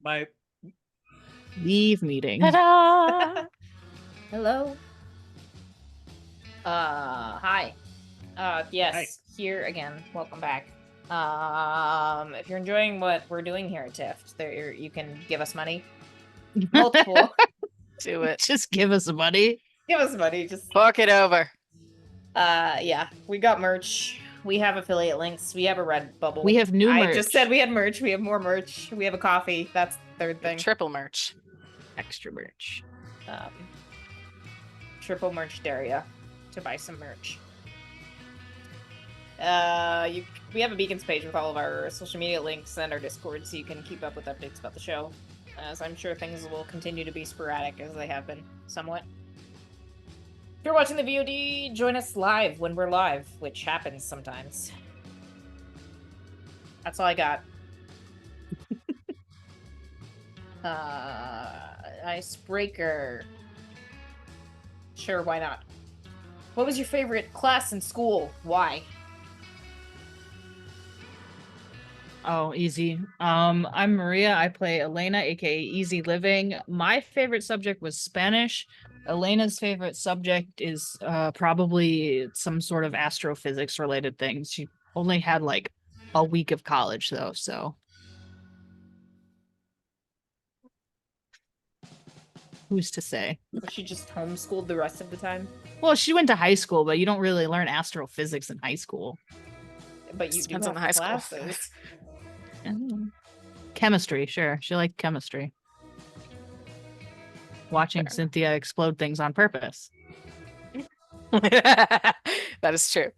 My Leave meeting. Ta-da! Hello. Hi. Yes, Hi. here again. Welcome back. If you're enjoying what we're doing here at Tift, you can give us money. Multiple. Do it. Just give us money. Give us money. Just Fuck it over. yeah. We got merch. We have affiliate links. We have a Redbubble. We have new merch. I just said we had merch. We have more merch. We have a coffee. That's the third thing. Triple merch. Extra merch. Triple merch Daria to buy some merch. We have a Beacons page with all of our social media links and our Discord, so you can keep up with updates about the show. As I'm sure things will continue to be sporadic as they have been, somewhat. If you're watching the VOD, join us live when we're live, which happens sometimes. That's all I got. Icebreaker. Sure, why not? What was your favorite class in school? Why? Oh, easy. I'm Maria. I play Elena, aka Easy Living. My favorite subject was Spanish. Elena's favorite subject is probably some sort of astrophysics related thing. She only had like a week of college though, so who's to say? Was she just homeschooled the rest of the time? Well, she went to high school, but you don't really learn astrophysics in high school. But you Depends do on the have high school. classes. Chemistry, sure. She liked chemistry. Watching Cynthia explode things on purpose. That is true.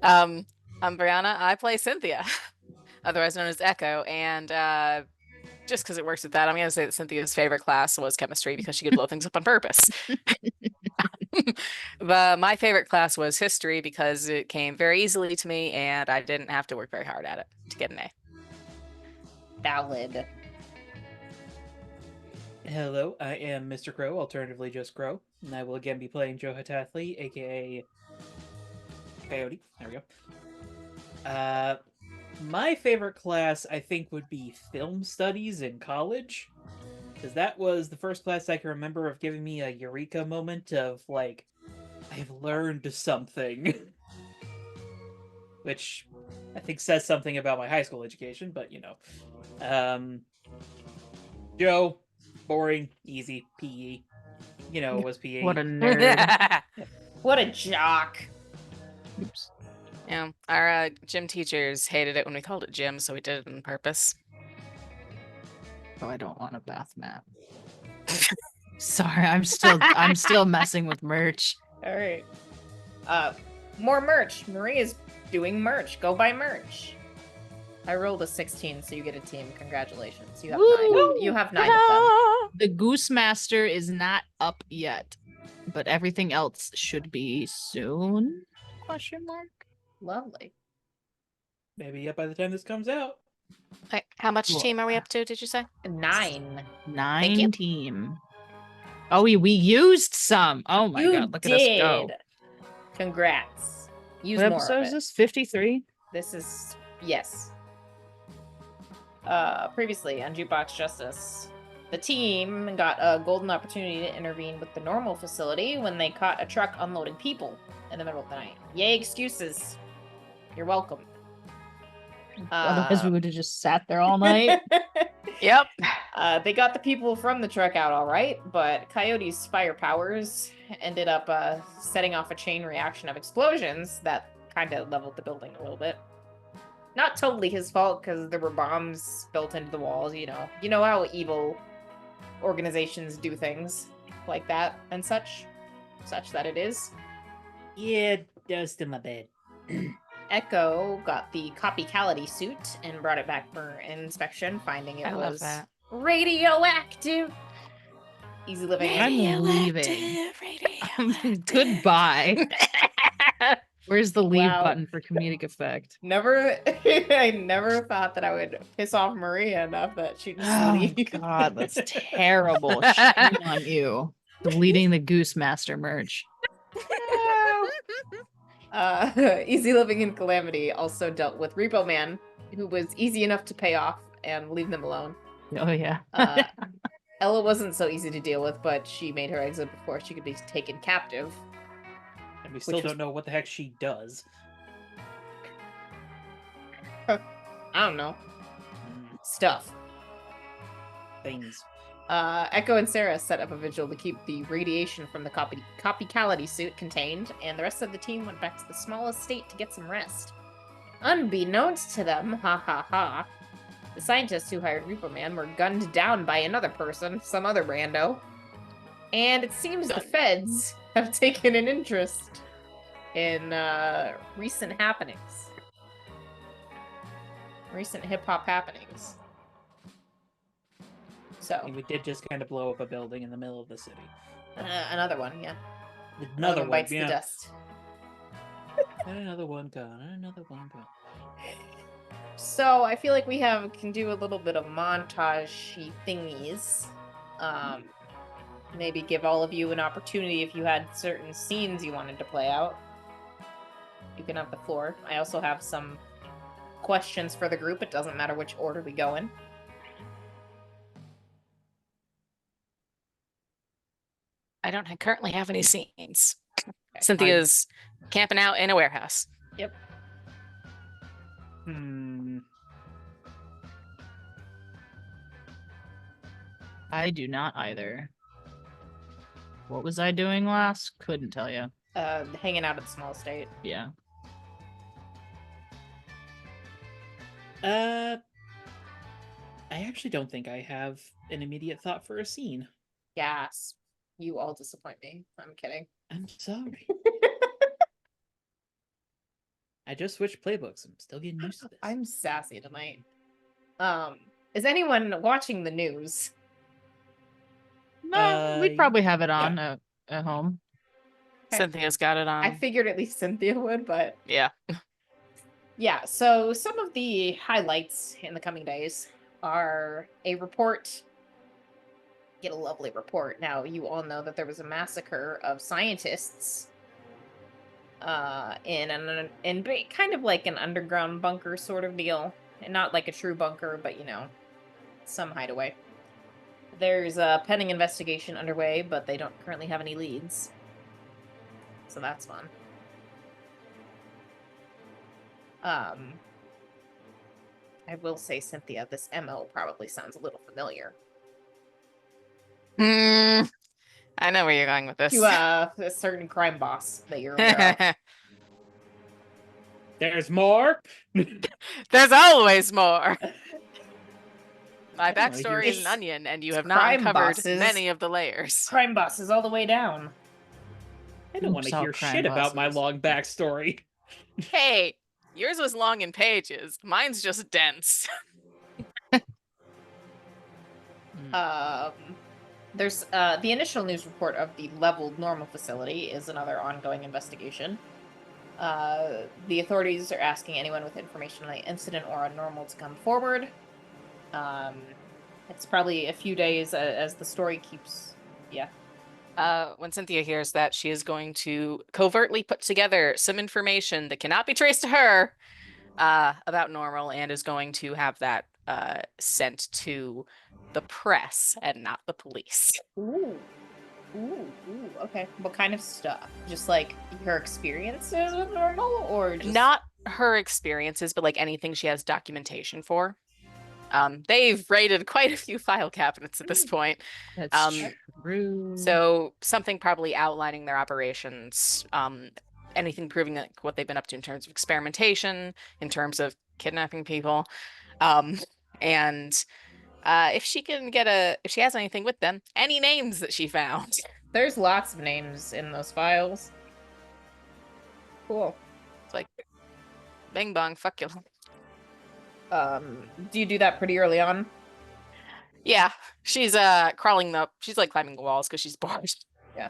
I'm Brianna. I play Cynthia, otherwise known as Echo, and just because it works with that, I'm going to say that Cynthia's favorite class was chemistry because she could blow things up on purpose. But my favorite class was history because it came very easily to me and I didn't have to work very hard at it to get an A. Valid. Hello, I am Mr. Crow, alternatively just Crow, and I will again be playing Joe Hatathli, aka Coyote. There we go. My favorite class, I think, would be film studies in college, because that was the first class I can remember of giving me a eureka moment of, like, I've learned something. Which I think says something about my high school education, but, you know. Joe, boring, easy, PE. You know, it was PE. What a nerd. What a jock. Oops. Yeah, our gym teachers hated it when we called it gym, so we did it on purpose. Oh, I don't want a bath mat. Sorry, I'm still messing with merch. All right. More merch. Maria's doing merch. Go buy merch. I rolled a 16, so you get a team. Congratulations. You have Woo! 9. You have 9 of them. The Goose Master is not up yet, but everything else should be soon? Question mark. Lovely. Maybe by the time this comes out. Wait, how much Cool. team are we up to, did you say? 9. 9 team. Oh, we used some. Oh my You god, look did. at us go. Congrats. Use What more episode of is it. this? 53? This is yes. Previously on Jukebox Justice, the team got a golden opportunity to intervene with the normal facility when they caught a truck unloading people in the middle of the night. Yay, excuses. You're welcome. Otherwise, we would have just sat there all night. Yep. They got the people from the truck out all right, but Coyote's fire powers ended up setting off a chain reaction of explosions that kind of leveled the building a little bit. Not totally his fault, because there were bombs built into the walls, you know. You know how evil organizations do things like that and such that it is. Yeah, dust in my bed. Echo got the copycality suit and brought it back for inspection, finding it I love was that. radioactive. Easy living. I'm leaving. Goodbye. Where's the leave Wow. button for comedic effect? I never thought that I would piss off Maria enough that she'd just Oh leave. god, that's terrible. Shame on you. Deleting the Goose Master merch. Easy Living in Calamity also dealt with Repo Man, who was easy enough to pay off and leave them alone. Oh yeah. Ella wasn't so easy to deal with, but she made her exit before she could be taken captive. And we still was- don't know what the heck she does. I don't know. Stuff. Things. Echo and Sarah set up a vigil to keep the radiation from the copycality suit contained, and the rest of the team went back to the small estate to get some rest. Unbeknownst to them, ha ha ha, the scientists who hired Repo Man were gunned down by another person, some other rando. And it seems the feds have taken an interest in recent happenings. Recent hip-hop happenings. So, And we did just kind of blow up a building in the middle of the city. another one, yeah. Another one, bites yeah. the dust. Another one gone. Another one gone. So I feel like we can do a little bit of montage thingies. Maybe give all of you an opportunity if you had certain scenes you wanted to play out. You can have the floor. I also have some questions for the group. It doesn't matter which order we go in. I don't currently have any scenes. Cynthia's camping out in a warehouse. Yep. I do not either. What was I doing last? Couldn't tell you. Hanging out at the small estate. Yeah. I actually don't think I have an immediate thought for a scene. Yes. You all disappoint me. I'm kidding. I'm sorry. I just switched playbooks. I'm still getting used to this. I'm sassy tonight. Is anyone watching the news? No, we'd probably have it on at home. Okay. Cynthia's got it on. I figured at least Cynthia would, but Yeah. yeah. So some of the highlights in the coming days are a report. Get a lovely report. Now you all know that there was a massacre of scientists in kind of like an underground bunker sort of deal, and not like a true bunker, but you know, some hideaway. There's a pending investigation underway, but they don't currently have any leads, so that's fun. I will say, Cynthia, this MO probably sounds a little familiar. I know where you're going with this. To a certain crime boss that you're aware of. There's more. There's always more. My I don't know, backstory is an it's- onion, and you have it's not crime uncovered bosses. many of the layers. Crime bosses all the way down. I don't want Oops, to all hear crime shit about my bosses. long backstory. Hey, yours was long in pages. Mine's just dense. There's the initial news report of the leveled normal facility is another ongoing investigation. The authorities are asking anyone with information on the incident or on normal to come forward. It's probably a few days as the story keeps. Yeah. When Cynthia hears that, she is going to covertly put together some information that cannot be traced to her about normal, and is going to have that sent to the press and not the police. Ooh. Okay. What kind of stuff? Just like her experiences with normal, or just... Not her experiences, but like anything she has documentation for. They've raided quite a few file cabinets at this point. That's true. So something probably outlining their operations, anything proving like what they've been up to in terms of experimentation, in terms of kidnapping people, and if she has anything with them, any names that she found. There's lots of names in those files. Cool. It's like, bing bong, fuck you. Do you do that pretty early on? Yeah, she's she's like climbing the walls because she's bored. Yeah.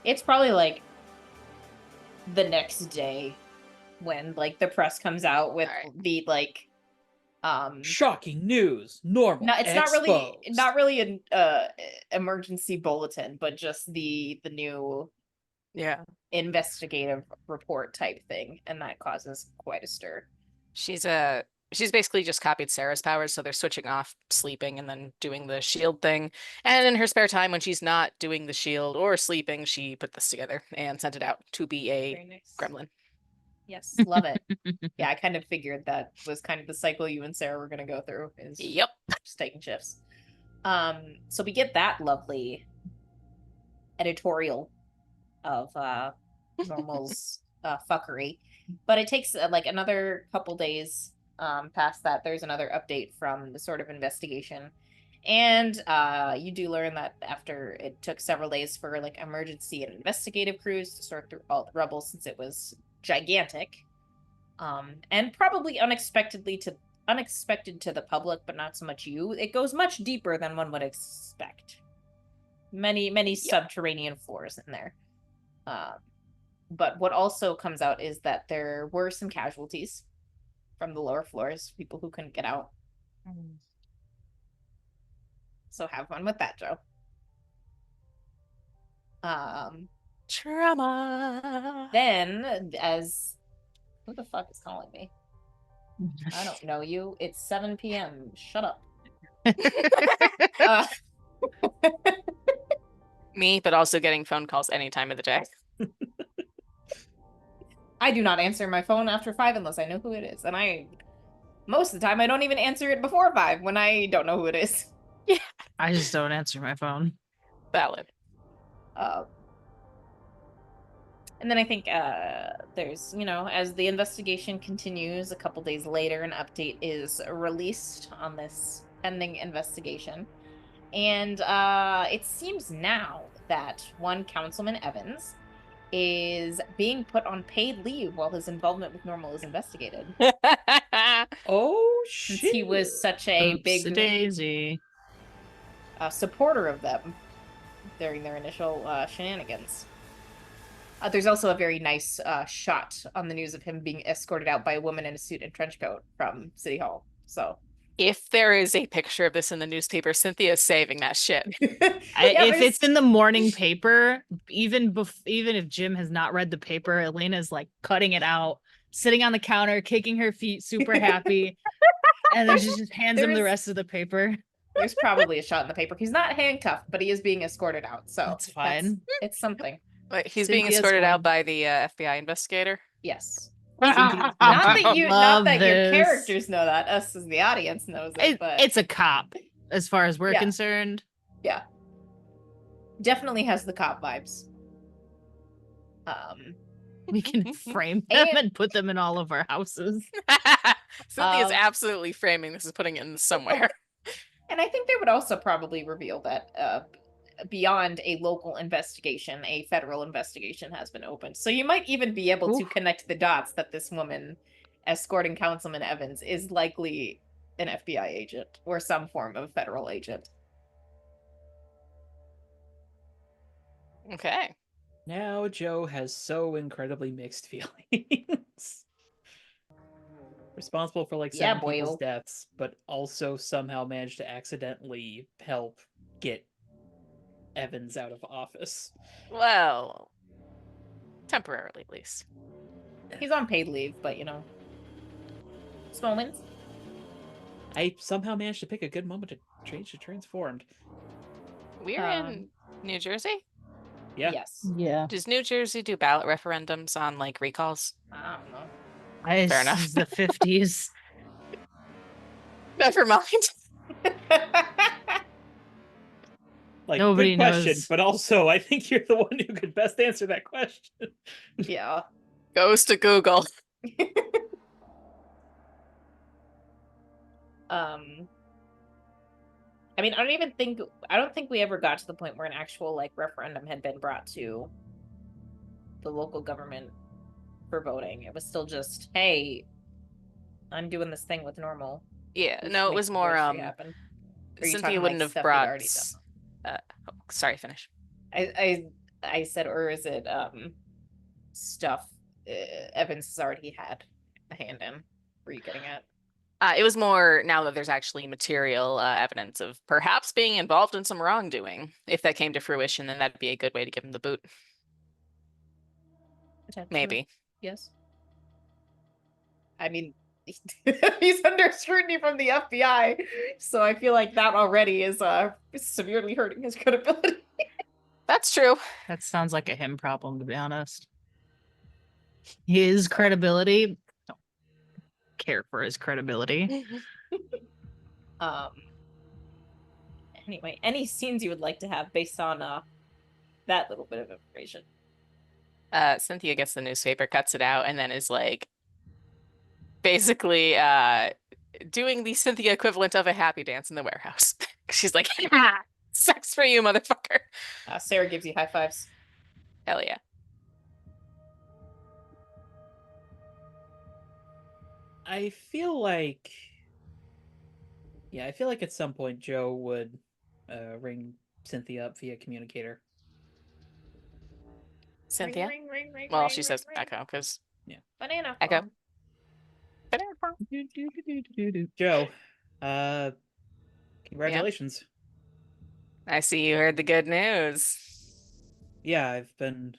It's probably like the next day when like the press comes out with Alright. the like Shocking news. Normal. no, it's exposed. not really an emergency bulletin, but just the new Yeah. investigative report type thing, and that causes quite a stir. She's she's basically just copied Sarah's powers, so they're switching off sleeping and then doing the shield thing. And in her spare time, when she's not doing the shield or sleeping, she put this together and sent it out to be a Very nice. gremlin. Yes, love it. Yeah, I kind of figured that was kind of the cycle you and Sarah were going to go through, is Yep. just taking shifts. So we get that lovely editorial of Normal's fuckery, but it takes like another couple days past that. There's another update from the sort of investigation, and you do learn that after it took several days for like emergency and investigative crews to sort through all the rubble, since it was gigantic, and probably unexpected to the public, but not so much you. It goes much deeper than one would expect. Many subterranean floors in there. But what also comes out is that there were some casualties from the lower floors, people who couldn't get out. So have fun with that, Joe. Trauma. Then, as who the fuck is calling me? I don't know you. It's 7 p.m. Shut up. Me, but also getting phone calls any time of the day. I do not answer my phone after 5 unless I know who it is. And most of the time, I don't even answer it before 5 when I don't know who it is. Yeah. I just don't answer my phone. Valid. And then I think there's, as the investigation continues, a couple days later, an update is released on this pending investigation. And it seems now that one Councilman Evans is being put on paid leave while his involvement with Normal is investigated. Oh, Since shit. he was such a big Daisy. supporter of them during their initial shenanigans. There's also a very nice shot on the news of him being escorted out by a woman in a suit and trench coat from City Hall. So, if there is a picture of this in the newspaper, Cynthia's saving that shit. If it's in the morning paper, even if Jim has not read the paper, Elena's like cutting it out, sitting on the counter, kicking her feet, super happy, and then she just hands him the rest of the paper. There's probably a shot in the paper. He's not handcuffed, but he is being escorted out. So that's fine. It's something. Wait, he's being escorted out by the FBI investigator? Yes. Not Not that your characters know that. Us as the audience knows it, but it's a cop, as far as we're concerned. Yeah. Definitely has the cop vibes. We can frame them and put them in all of our houses. Cynthia's absolutely framing this, is putting it in somewhere. And I think they would also probably reveal that beyond a local investigation, a federal investigation has been opened. So you might even be able to connect the dots that this woman escorting Councilman Evans is likely an FBI agent or some form of federal agent. Okay. Now Joe has so incredibly mixed feelings. Responsible for like 7 people's deaths, but also somehow managed to accidentally help get Evans out of office. Well, temporarily at least. He's on paid leave, but small wins. I somehow managed to pick a good moment to change to transformed. We're in New Jersey? Yeah. Yes. Yeah. Does New Jersey do ballot referendums on like recalls? I don't know. Fair enough. This is the 50s. Never mind. Like, Nobody good question, knows. but also I think you're the one who could best answer that question. Yeah. Goes to Google. I mean, I don't think we ever got to the point where an actual like referendum had been brought to the local government for voting. It was still just, hey, I'm doing this thing with Normal. Yeah, no, it was more Cynthia wouldn't have brought sorry, finish. I said, or is it stuff Evans has already had a hand in? Were you getting at? It was more now that there's actually material evidence of perhaps being involved in some wrongdoing. If that came to fruition, then that'd be a good way to give him the boot. Maybe. Yes. I mean, he's under scrutiny from the FBI, so I feel like that already is severely hurting his credibility. That's true. That sounds like a him problem, to be honest. His credibility. Don't care for his credibility. Um. Anyway, any scenes you would like to have based on that little bit of information? Cynthia gets the newspaper, cuts it out, and then is like basically doing the Cynthia equivalent of a happy dance in the warehouse. She's like, sucks for you, motherfucker. Sarah gives you high fives. Hell yeah. I feel like, yeah, I feel like at some point Joe would ring Cynthia up via communicator. Cynthia? Ring, ring, ring, Well, ring, she ring, says ring. Echo because Banana Echo. phone. Joe, congratulations. I see you heard the good news. Yeah, I've been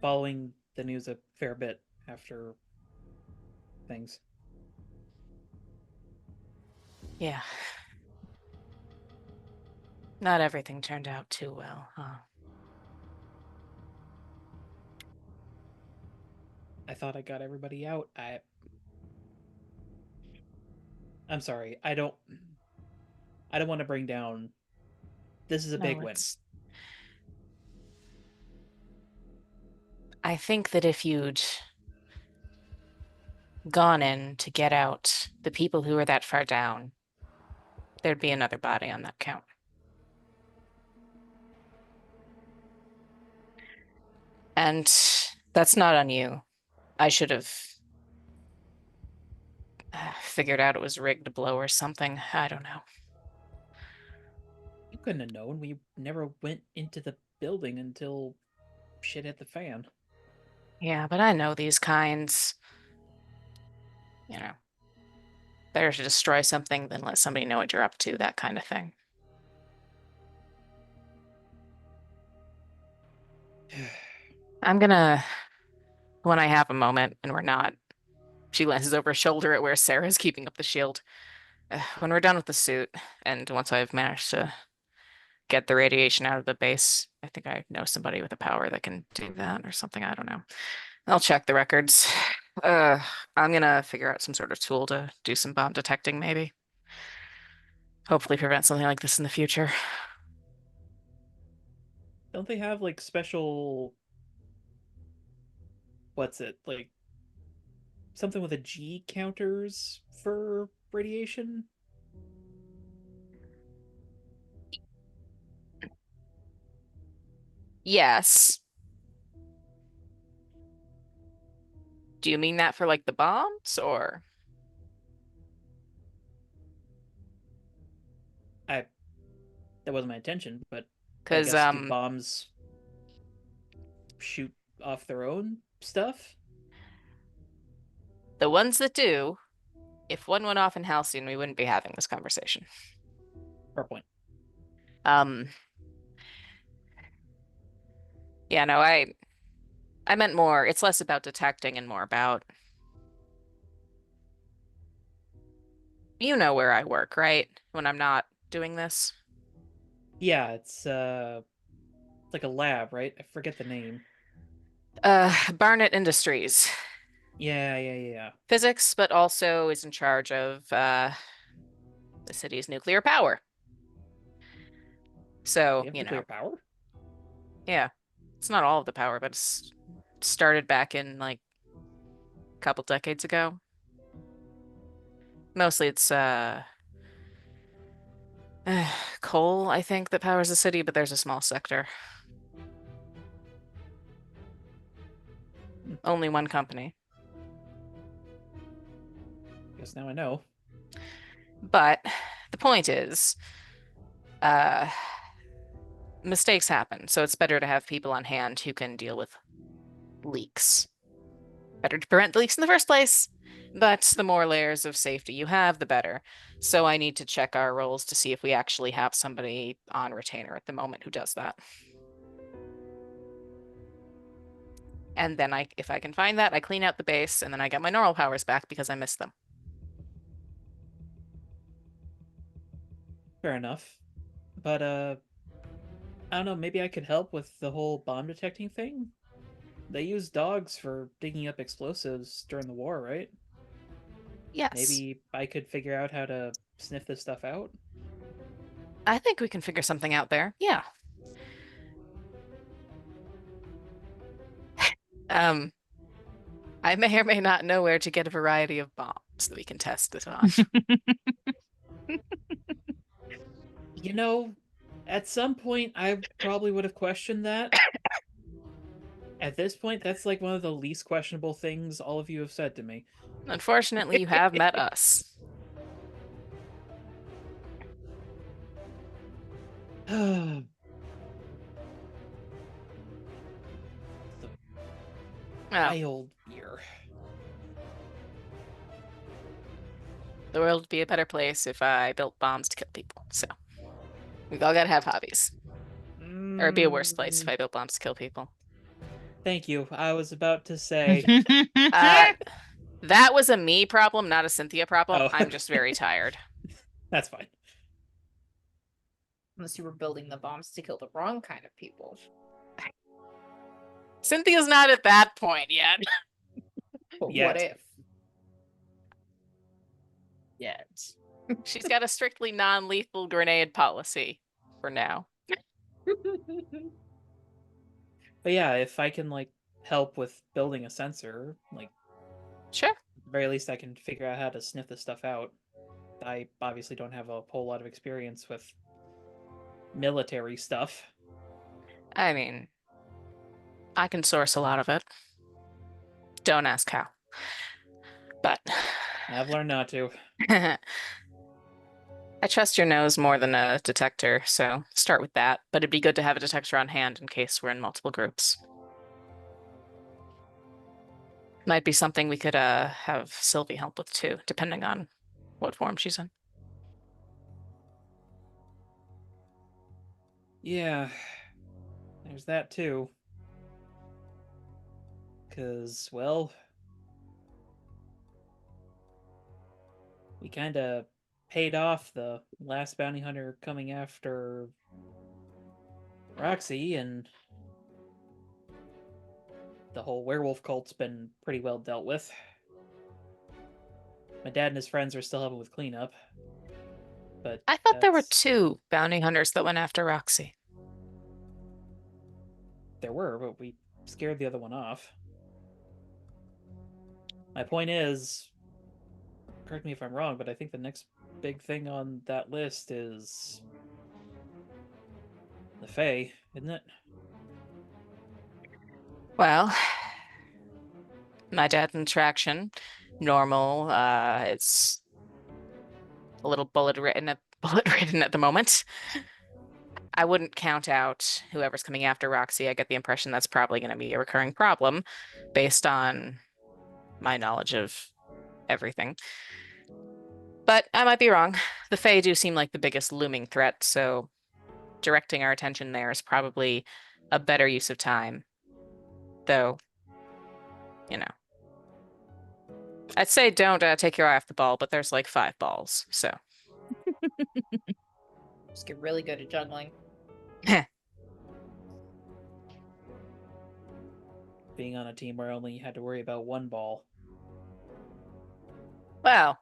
following the news a fair bit after things. Yeah. Not everything turned out too well, huh? I thought I got everybody out. I'm sorry. I don't want to bring down. This is a big win. I think that if you'd gone in to get out the people who were that far down, there'd be another body on that count. And that's not on you. I should have figured out it was rigged to blow or something. I don't know. You couldn't have known. We never went into the building until shit hit the fan. Yeah, but I know these kinds. You know, better to destroy something than let somebody know what you're up to, that kind of thing. I'm gonna, when I have a moment and we're not, she glances over her shoulder at where Sarah's keeping up the shield. When we're done with the suit, and once I've managed to get the radiation out of the base, I think I know somebody with a power that can do that or something. I don't know. I'll check the records. I'm gonna figure out some sort of tool to do some bomb detecting, maybe. Hopefully prevent something like this in the future. Don't they have like special, what's it, like something with a G counters for radiation? Yes. Do you mean that for like the bombs or? That wasn't my intention, but I Because guess do bombs shoot off their own stuff? the ones that do, if one went off in Halcyon, we wouldn't be having this conversation. Fair point. Yeah, no, I meant more. It's less about detecting and more about, you know, where I work, right? When I'm not doing this. Yeah, it's like a lab, right? I forget the name. Barnett Industries. Yeah. Physics, but also is in charge of the city's nuclear power. So, We have you know, nuclear power? yeah. It's not all of the power, but it's started back in like a couple decades ago. Mostly it's coal, I think, that powers the city, but there's a small sector. Only one company. Guess now I know. But the point is, mistakes happen, so it's better to have people on hand who can deal with leaks. Better to prevent the leaks in the first place, but the more layers of safety you have, the better. So I need to check our roles to see if we actually have somebody on retainer at the moment who does that. And then if I can find that, I clean out the base, and then I get my normal powers back because I missed them. Fair enough. But I don't know, maybe I could help with the whole bomb detecting thing? They used dogs for digging up explosives during the war, right? Yes. Maybe I could figure out how to sniff this stuff out? I think we can figure something out there. Yeah. Um, I may or may not know where to get a variety of bombs that we can test this on. You know, at some point I probably would have questioned that. At this point, that's like one of the least questionable things all of you have said to me. Unfortunately, you have met us. The Oh, wild year. the world would be a better place if I built bombs to kill people. So we all gotta have hobbies. Or it'd be a worse place if I built bombs to kill people. Thank you. I was about to say. That was a me problem, not a Cynthia problem. Oh. I'm just very tired. That's fine. Unless you were building the bombs to kill the wrong kind of people. Cynthia's not at that point yet. But Yet. what if? Yes. She's got a strictly non-lethal grenade policy for now. But yeah, if I can like help with building a sensor, like Sure. at the very least I can figure out how to sniff this stuff out. I obviously don't have a whole lot of experience with military stuff. I mean, I can source a lot of it. Don't ask how. But I've learned not to. I trust your nose more than a detector, so start with that. But it'd be good to have a detector on hand in case we're in multiple groups. Might be something we could have Sylvie help with too, depending on what form she's in. Yeah, there's that too. Because, well, we kind of paid off the last bounty hunter coming after Roxy, and the whole werewolf cult's been pretty well dealt with. My dad and his friends are still helping with cleanup. But I thought there were that's- 2 bounty hunters that went after Roxy. There were, but we scared the other one off. My point is, correct me if I'm wrong, but I think the next big thing on that list is the Fae, isn't it? Well, my dad's interaction, normal. It's a little bullet ridden at the moment. I wouldn't count out whoever's coming after Roxy. I get the impression that's probably going to be a recurring problem based on my knowledge of everything. But I might be wrong. The Fae do seem like the biggest looming threat, so directing our attention there is probably a better use of time. Though, you know. I'd say don't take your eye off the ball, but there's like 5 balls, so. Just get really good at juggling. Being on a team where only you had to worry about one ball. Well,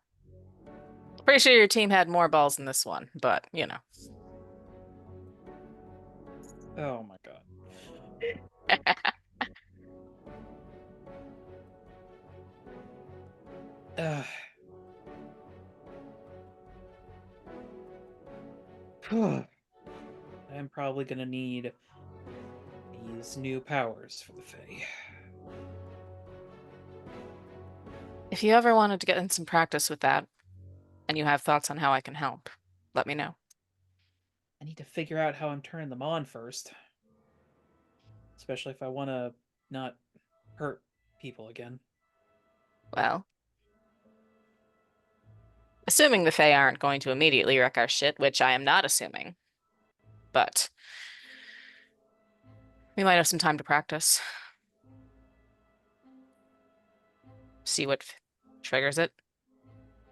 pretty sure your team had more balls than this one, but you know. Oh my god. Ugh. I'm probably gonna need these new powers for the Fae. If you ever wanted to get in some practice with that, and you have thoughts on how I can help, let me know. I need to figure out how I'm turning them on first. Especially if I want to not hurt people again. Well, assuming the Fae aren't going to immediately wreck our shit, which I am not assuming, but we might have some time to practice. See what triggers it.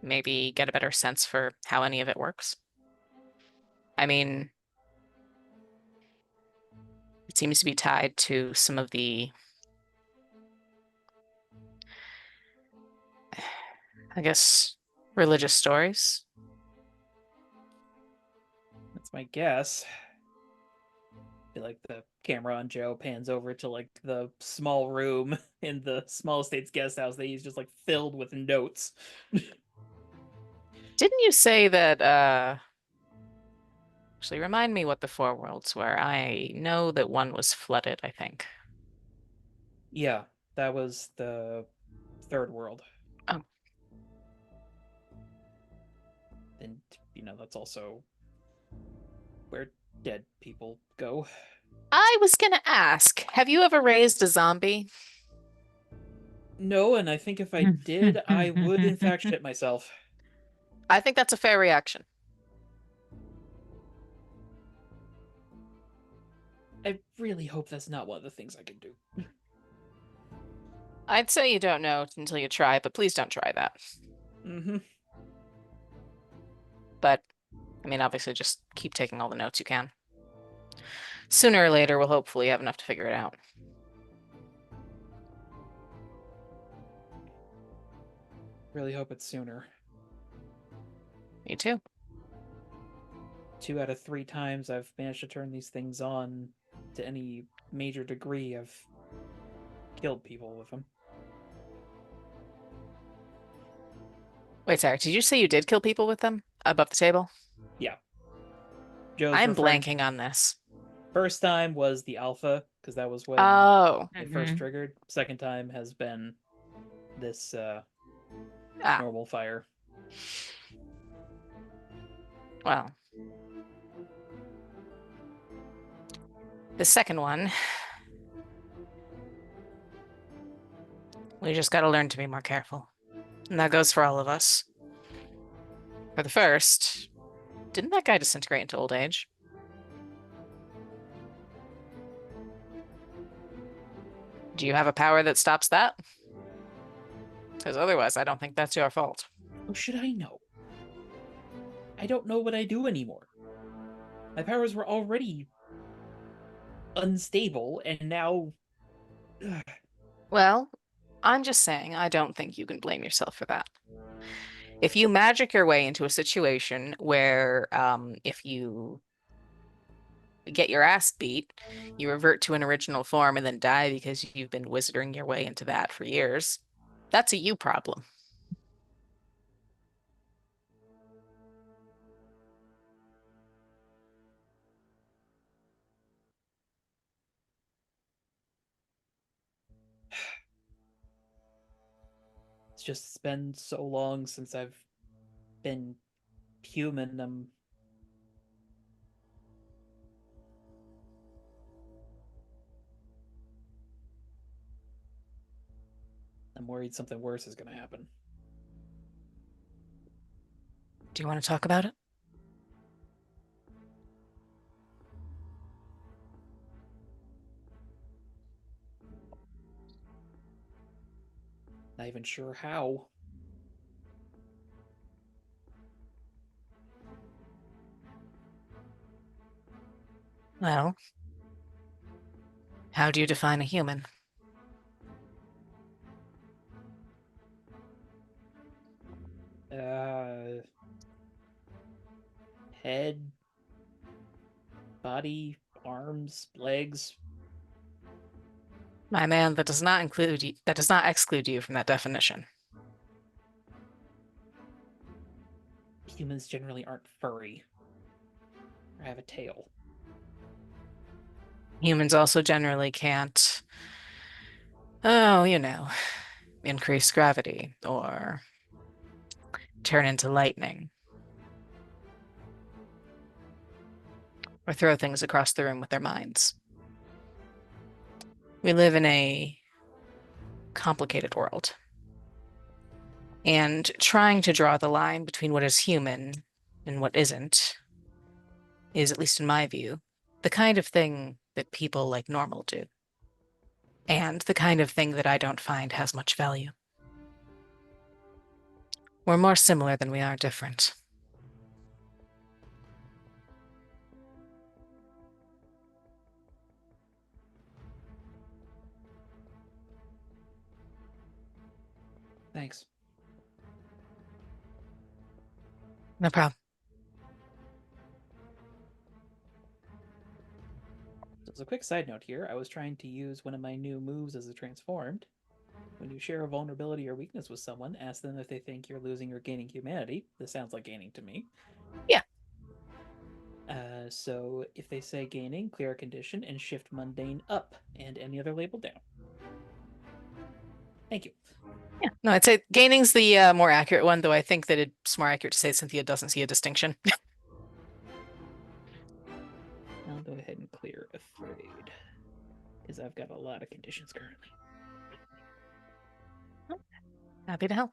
Maybe get a better sense for how any of it works. I mean, it seems to be tied to some of the, I guess, religious stories. That's my guess. Feel like the camera on Joe pans over to like the small room in the small estate's guest house that he's just like filled with notes. Didn't you say that, actually remind me what the four worlds were. I know that one was flooded, I think. Yeah, that was the third world. Oh. And, that's also where dead people go. I was gonna ask, have you ever raised a zombie? No, and I think if I did, I would in fact shit myself. I think that's a fair reaction. I really hope that's not one of the things I can do. I'd say you don't know until you try, but please don't try that. Mm-hmm. But, I mean, obviously just keep taking all the notes you can. Sooner or later, we'll hopefully have enough to figure it out. Really hope it's sooner. Me too. 2 out of 3 times I've managed to turn these things on to any major degree, I've killed people with them. Wait, sorry, did you say you did kill people with them above the table? Yeah. Joe's I'm referring- blanking on this. First time was the alpha, because that was when Oh, it first triggered. Second time has been this normal fire. well. The second one, we just gotta learn to be more careful. And that goes for all of us. For the first, didn't that guy disintegrate into old age? Do you have a power that stops that? Because otherwise, I don't think that's your fault. How should I know? I don't know what I do anymore. My powers were already unstable, and now... Well, I'm just saying, I don't think you can blame yourself for that. If you magic your way into a situation where if you get your ass beat, you revert to an original form and then die because you've been wizarding your way into that for years, that's a you problem. It's just been so long since I've been human. I'm worried something worse is going to happen. Do you want to talk about it? Not even sure how. Well, how do you define a human? Head, body, arms, legs. My man, that does not include you, that does not exclude you from that definition. Humans generally aren't furry. Or have a tail. Humans also generally can't, oh, increase gravity or turn into lightning or throw things across the room with their minds. We live in a complicated world. And trying to draw the line between what is human and what isn't is, at least in my view, the kind of thing that people like normal do. And the kind of thing that I don't find has much value. We're more similar than we are different. Thanks. No problem. So as a quick side note here, I was trying to use one of my new moves as a transformed. When you share a vulnerability or weakness with someone, ask them if they think you're losing or gaining humanity. This sounds like gaining to me. Yeah. So if they say gaining, clear a condition and shift mundane up and any other label down. Thank you. Yeah. No, I'd say gaining's the more accurate one, though I think that it's more accurate to say Cynthia doesn't see a distinction. I'll go ahead and clear afraid. Because I've got a lot of conditions currently. Happy to help.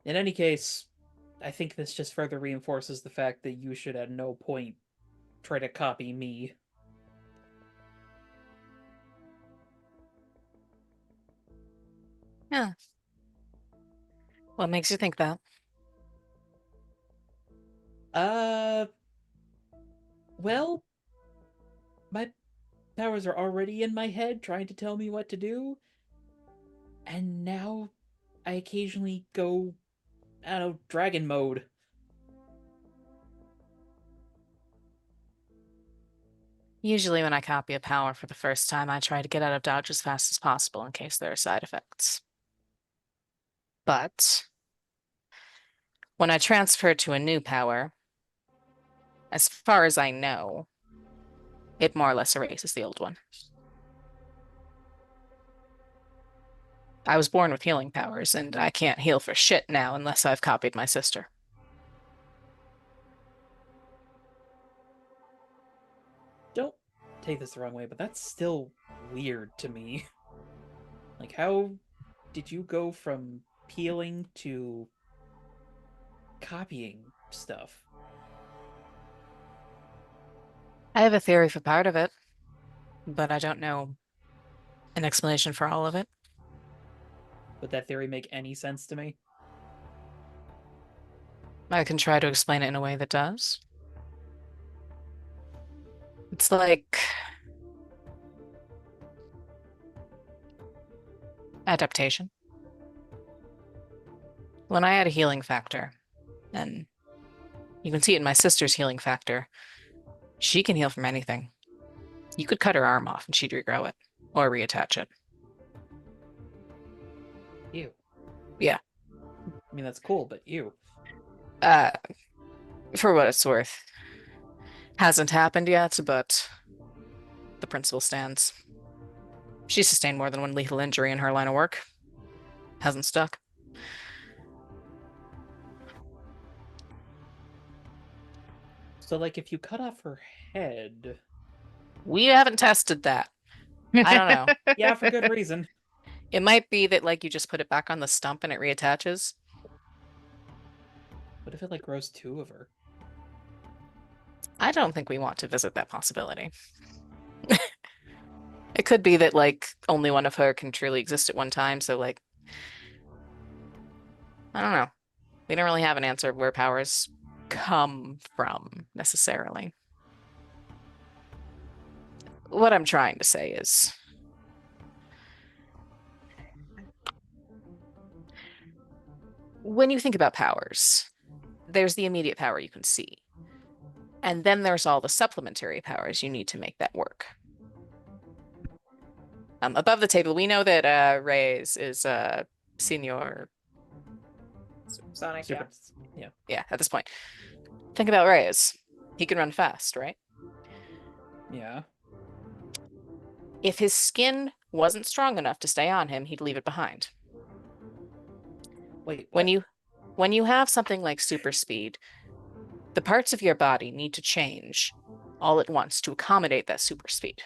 In any case, I think this just further reinforces the fact that you should at no point try to copy me. Yeah. What makes you think that? Well, my powers are already in my head trying to tell me what to do. And now I occasionally go, I don't know, dragon mode. Usually when I copy a power for the first time, I try to get out of dodge as fast as possible in case there are side effects. But when I transfer to a new power, as far as I know, it more or less erases the old one. I was born with healing powers, and I can't heal for shit now unless I've copied my sister. Don't take this the wrong way, but that's still weird to me. Like, how did you go from peeling to copying stuff? I have a theory for part of it, but I don't know an explanation for all of it. Would that theory make any sense to me? I can try to explain it in a way that does. It's like adaptation. When I had a healing factor, and you can see it in my sister's healing factor, she can heal from anything. You could cut her arm off and she'd regrow it or reattach it. Ew. Yeah. I mean, that's cool, but ew. For what it's worth. Hasn't happened yet, but the principle stands. She sustained more than one lethal injury in her line of work. Hasn't stuck. So, like, if you cut off her head... We haven't tested that. I don't know. Yeah, for good reason. It might be that, like, you just put it back on the stump and it reattaches. What if it, like, grows two of her? I don't think we want to visit that possibility. It could be that, like, only one of her can truly exist at one time, so, like, I don't know. We don't really have an answer of where powers come from, necessarily. What I'm trying to say is, when you think about powers, there's the immediate power you can see. And then there's all the supplementary powers you need to make that work. Above the table, we know that Reyes is Senior Sonic, Super. yeah. Yeah. Yeah, at this point. Think about Reyes. He can run fast, right? Yeah. If his skin wasn't strong enough to stay on him, he'd leave it behind. Wait, what? When you have something like super speed, the parts of your body need to change all at once to accommodate that super speed.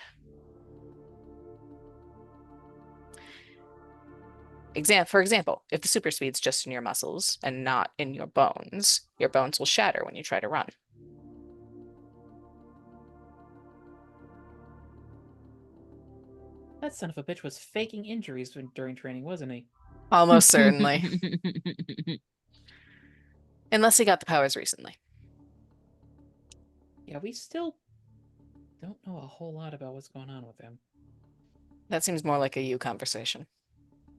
For example, if the super speed's just in your muscles and not in your bones will shatter when you try to run. That son of a bitch was faking injuries during training, wasn't he? Almost certainly. Unless he got the powers recently. Yeah, we still don't know a whole lot about what's going on with him. That seems more like a you conversation.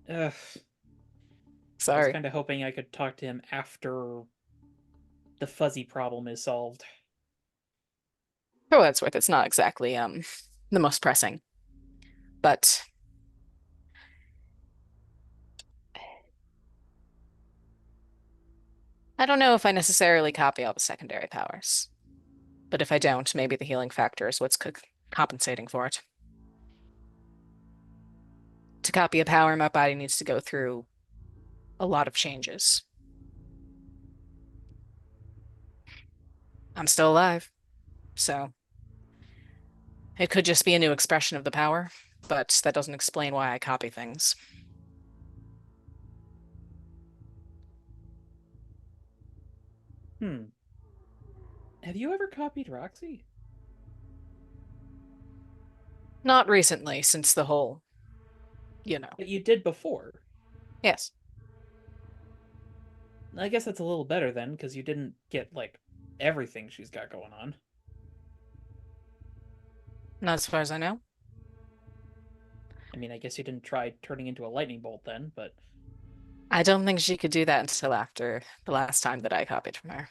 Ugh. I was Sorry. kind of hoping I could talk to him after the fuzzy problem is solved. For what it's worth, it's not exactly the most pressing. But I don't know if I necessarily copy all the secondary powers. But if I don't, maybe the healing factor is what's compensating for it. To copy a power, my body needs to go through a lot of changes. I'm still alive, so it could just be a new expression of the power, but that doesn't explain why I copy things. Have you ever copied Roxy? Not recently, since the whole, you know. But you did before. Yes. I guess that's a little better then, because you didn't get, like, everything she's got going on. Not as far as I know. I mean, I guess you didn't try turning into a lightning bolt then, but I don't think she could do that until after the last time that I copied from her.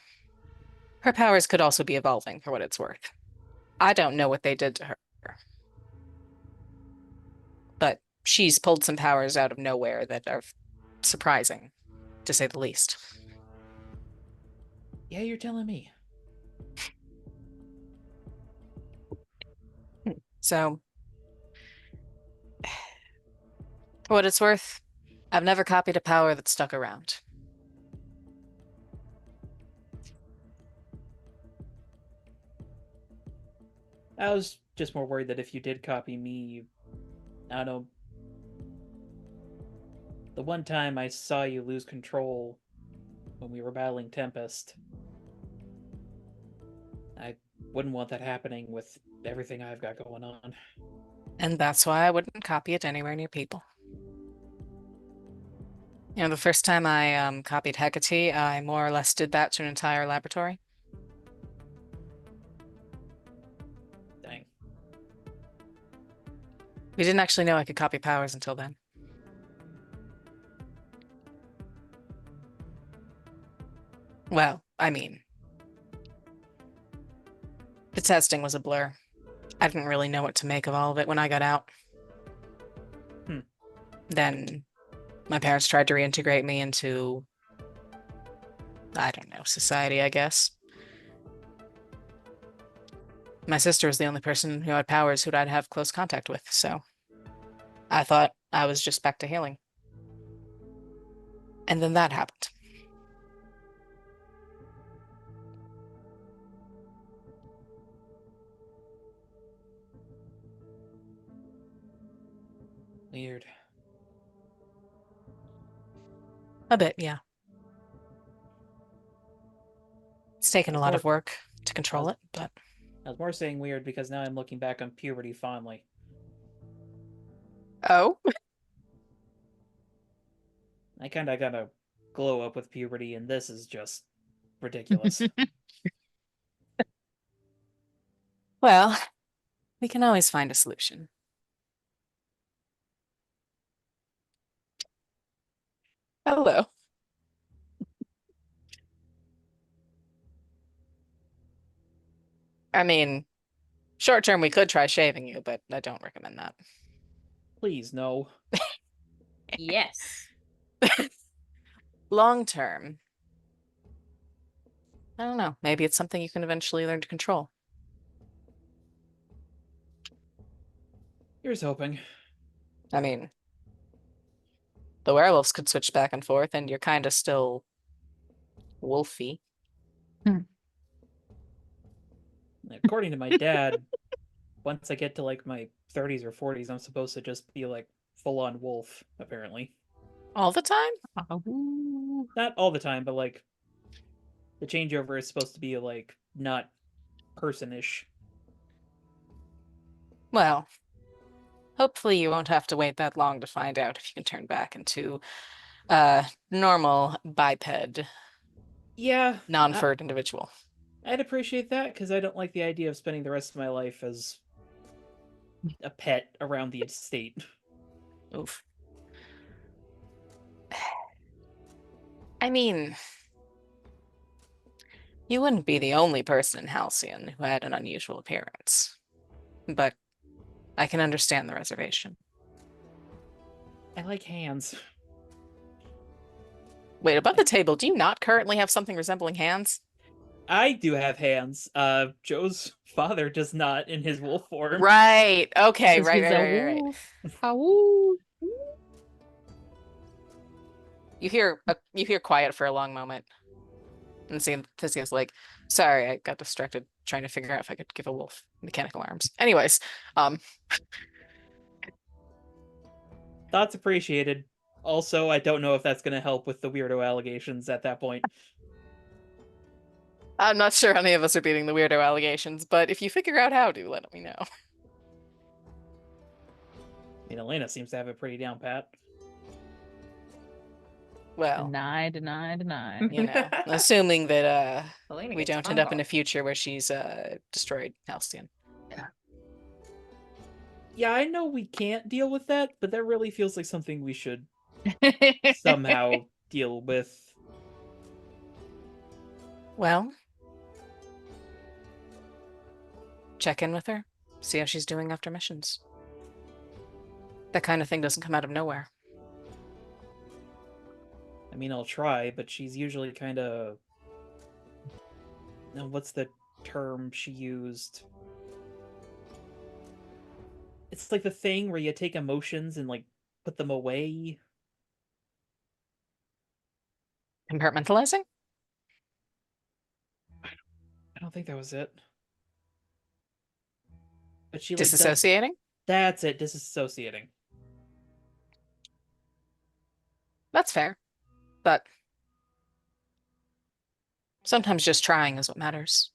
Her powers could also be evolving, for what it's worth. I don't know what they did to her. But she's pulled some powers out of nowhere that are surprising, to say the least. yeah, you're telling me. So, for what it's worth, I've never copied a power that stuck around. I was just more worried that if you did copy me, I don't know. The one time I saw you lose control when we were battling Tempest, I wouldn't want that happening with everything I've got going on. And that's why I wouldn't copy it anywhere near people. You know, the first time I copied Hecate, I more or less did that to an entire laboratory. Dang. We didn't actually know I could copy powers until then. Well, I mean, the testing was a blur. I didn't really know what to make of all of it when I got out. Then my parents tried to reintegrate me into, I don't know, society, I guess. My sister was the only person who had powers who I'd have close contact with, so I thought I was just back to healing. And then that happened. Weird. A bit, yeah. It's taken a lot of work to control it, but I was more saying weird because now I'm looking back on puberty fondly. oh, I kind of got a glow up with puberty, and this is just ridiculous. well, we can always find a solution. Hello. I mean, short term, we could try shaving you, but I don't recommend that. Please, no. Yes. Long term, I don't know. Maybe it's something you can eventually learn to control. Here's hoping. I mean, the werewolves could switch back and forth, and you're kind of still wolfy. According to my dad, once I get to like my 30s or 40s, I'm supposed to just be like full on wolf, apparently. All the time? Not all the time, but like the changeover is supposed to be like not personish. Well, hopefully you won't have to wait that long to find out if you can turn back into a normal biped, Yeah, non-furred individual. I'd appreciate that because I don't like the idea of spending the rest of my life as a pet around the estate. Oof. I mean, you wouldn't be the only person in Halcyon who had an unusual appearance, but I can understand the reservation. I like hands. Wait, above the table, do you not currently have something resembling hands? I do have hands. Joe's father does not in his wolf form. Right. Okay. Because Right. he's Right. a Right. Right. Right. wolf. Ow. You hear quiet for a long moment, and Theseus like, "Sorry, I got distracted trying to figure out if I could give a wolf mechanical arms." Anyways, Thoughts appreciated. Also, I don't know if that's going to help with the weirdo allegations at that point. I'm not sure any of us are beating the weirdo allegations, but if you figure out how to, let me know. I mean, Elena seems to have it pretty down pat. Well, Deny, deny, deny. you know, assuming that Elena we gets don't phone end up in call. a future where she's destroyed Halcyon. Yeah, I know we can't deal with that, but that really feels like something we should somehow deal with. Well, check in with her, see how she's doing after missions. That kind of thing doesn't come out of nowhere. I mean, I'll try, but she's usually kind of... Now, what's the term she used? It's like the thing where you take emotions and, like, put them away. Compartmentalizing? I don't think that was it. But she, like, does... Disassociating? That's it, disassociating. That's fair. But sometimes just trying is what matters.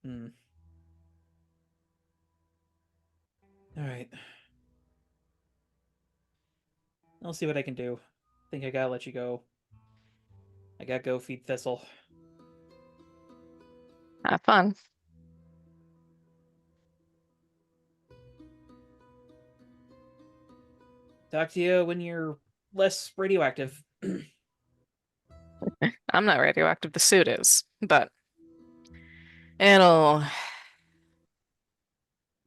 Hmm. Alright. I'll see what I can do. I think I gotta let you go. I gotta go feed Thistle. Have fun. Talk to you when you're less radioactive. I'm not radioactive, the suit is, but it'll...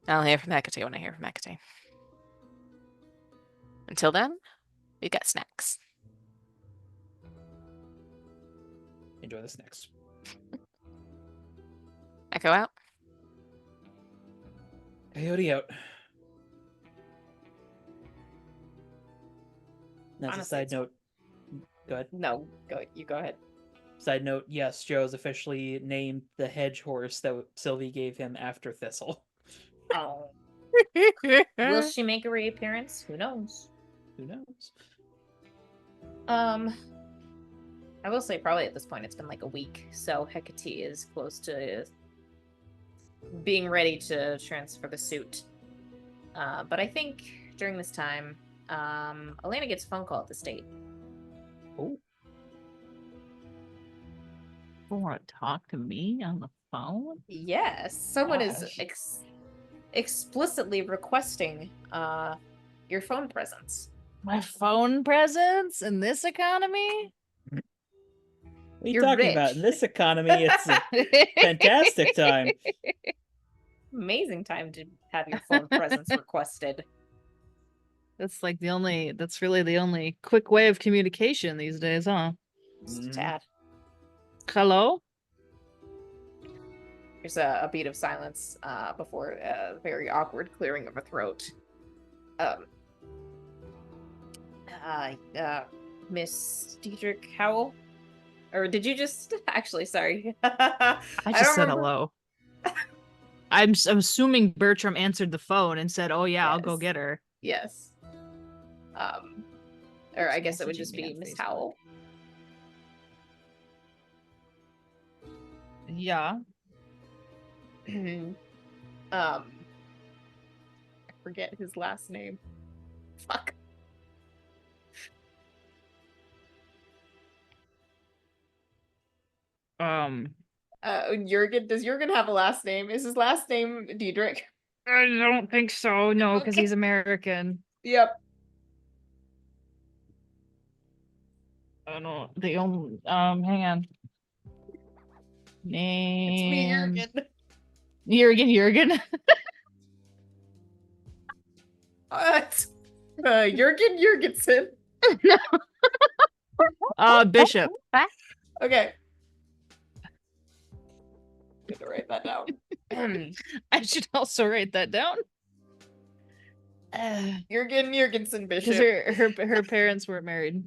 I'll hear from Hecate when I hear from Hecate. Until then, we got snacks. Enjoy the snacks. Echo out. Coyote out. That's Honestly, a side it's- note. Go ahead. No, you go ahead. Side note, yes, Joe's officially named the hedge horse that Sylvie gave him after Thistle. Oh. Will she make a reappearance? Who knows? Who knows? I will say probably at this point it's been like a week, so Hecate is close to being ready to transfer the suit. But I think during this time, Elena gets a phone call at the state. Oh, You want to talk to me on the phone? Yes, someone is Gosh. explicitly requesting your phone presence. My phone presence in this economy? what are you You're talking about? rich. In this economy, it's a fantastic time. Amazing time to have your phone presence requested. That's like that's really the only quick way of communication these days, huh? Just a Mhm. tad. Hello? There's a beat of silence before a very awkward clearing of a throat. Miss Diedrich Howell? Or did you just actually? Sorry, I don't just said remember. hello. I'm assuming Bertram answered the phone and said, "Oh yeah, I'll go Yes. get her." Yes. Or I She's guess it would messaging just me be on Miss Facebook. Howell. Yeah. I forget his last name. Fuck. Jurgen, does Jurgen have a last name? Is his last name Diedrich? I don't think so. No, because Okay. he's American. Yep. I don't. The only. Hang on. It's me, Name. Jurgen. Jurgen. What? Jurgen Jurgensen. Bishop. Okay. I'm gonna write that down. I should also write that down. Jurgen Jurgensen Because Bishop. her parents were married.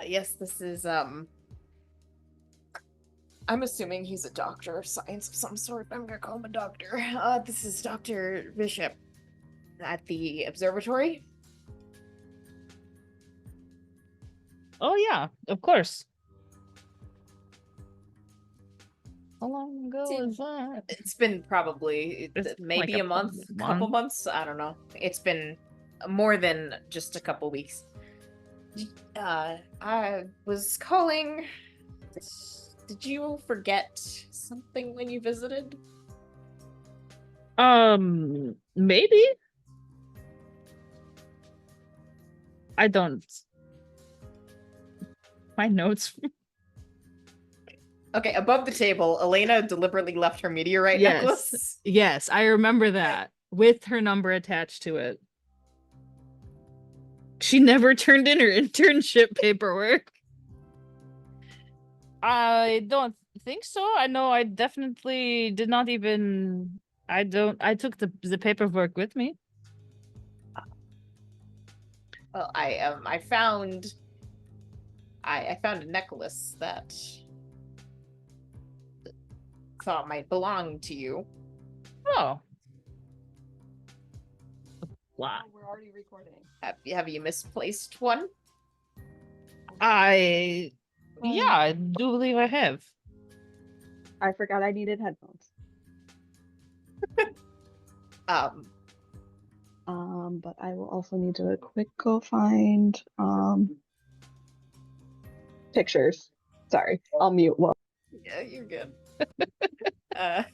Yes, this is I'm assuming he's a doctor of science of some sort. I'm gonna call him a doctor. This is Dr. Bishop at the observatory. Oh yeah, of course. How long ago was that? It's been probably It's maybe like a month, couple months. I don't know. It's been more than just a couple weeks. I was calling. Did you forget something when you visited? Maybe. I don't. My notes. Okay, above the table, Elena deliberately left her meteorite necklace. Yes, I remember that with her number attached to it. She never turned in her internship paperwork. I don't think so. I know I definitely did not even. I took the paperwork with me. Well, I found a necklace that thought might belong to you. Oh. Wow. We're already recording. Have you misplaced one? Yeah, I do believe I have. I forgot I needed headphones. But I will also need to quick go find pictures. Sorry, I'll mute. Well, Yeah, you're good. I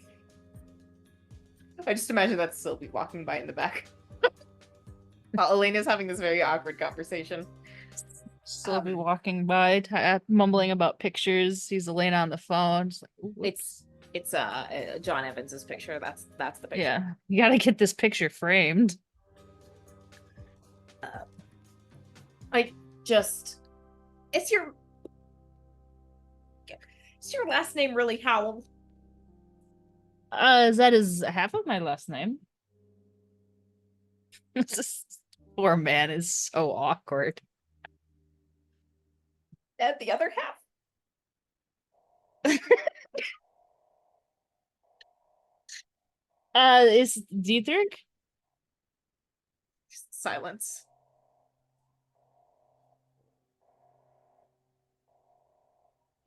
just imagine that Sylvie walking by in the back. While Elena's having this very awkward conversation. Sylvie walking by, mumbling about pictures. Sees Elena on the phone. Just like, "Ooh, whoops." It's John Evans's picture. That's the picture. Yeah, you gotta get this picture framed. Is your last name really Howell? That is half of my last name. This poor man is so awkward. And the other half? Is Dietrich? Silence.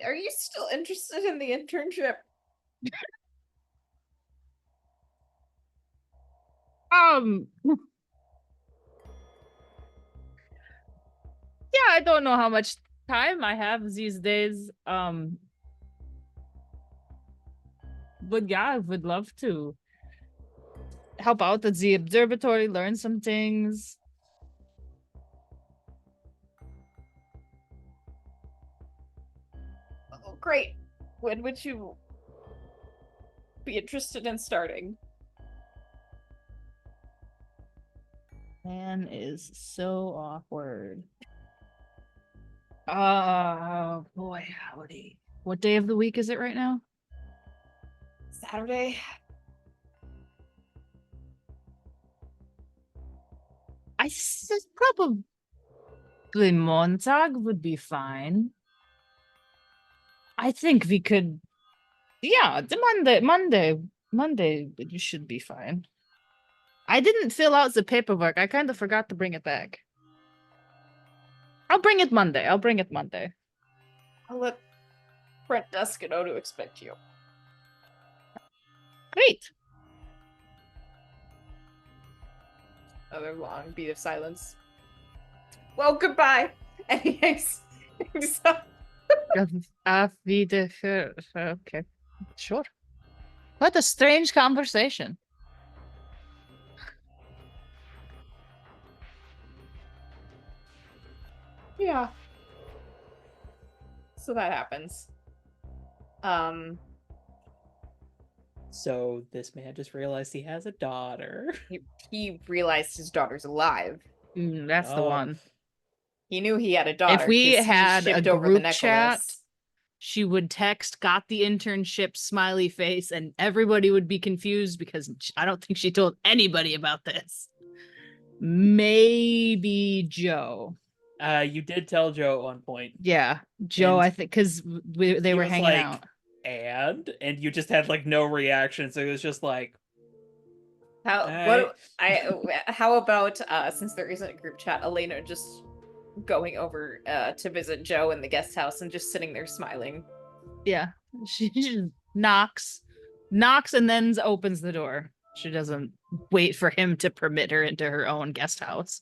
Are you still interested in the internship? Yeah, I don't know how much time I have these days. But yeah, I would love to help out at the observatory, learn some things. Oh, great. When would you be interested in starting? Man is so awkward. Oh boy, howdy. What day of the week is it right now? Saturday? I said probably Montag would be fine. I think we could. Yeah, the Monday you should be fine. I didn't fill out the paperwork. I kind of forgot to bring it back. I'll bring it Monday. I'll let Brent Duska know to expect you. Great. Another long beat of silence. Well, goodbye. And he hangs up. Auf Wiederhören. Okay, sure. What a strange conversation. Yeah. So that happens. So this man just realized he has a daughter. He realized his daughter's alive. That's the Oh. one. He knew he had a daughter. If we 'cause he had a shipped over the group chat, necklace. she would text, got the internship, smiley face, and everybody would be confused because I don't think she told anybody about this. Maybe Joe. You did tell Joe at one point. Yeah, Joe, And I think, because they he were was hanging like, out. and you just had like no reaction, so it was just like, How how about since there isn't a group chat, Elena just going over to visit Joe in the guest house and just sitting there smiling. Yeah, she just knocks, and then opens the door. She doesn't wait for him to permit her into her own guest house.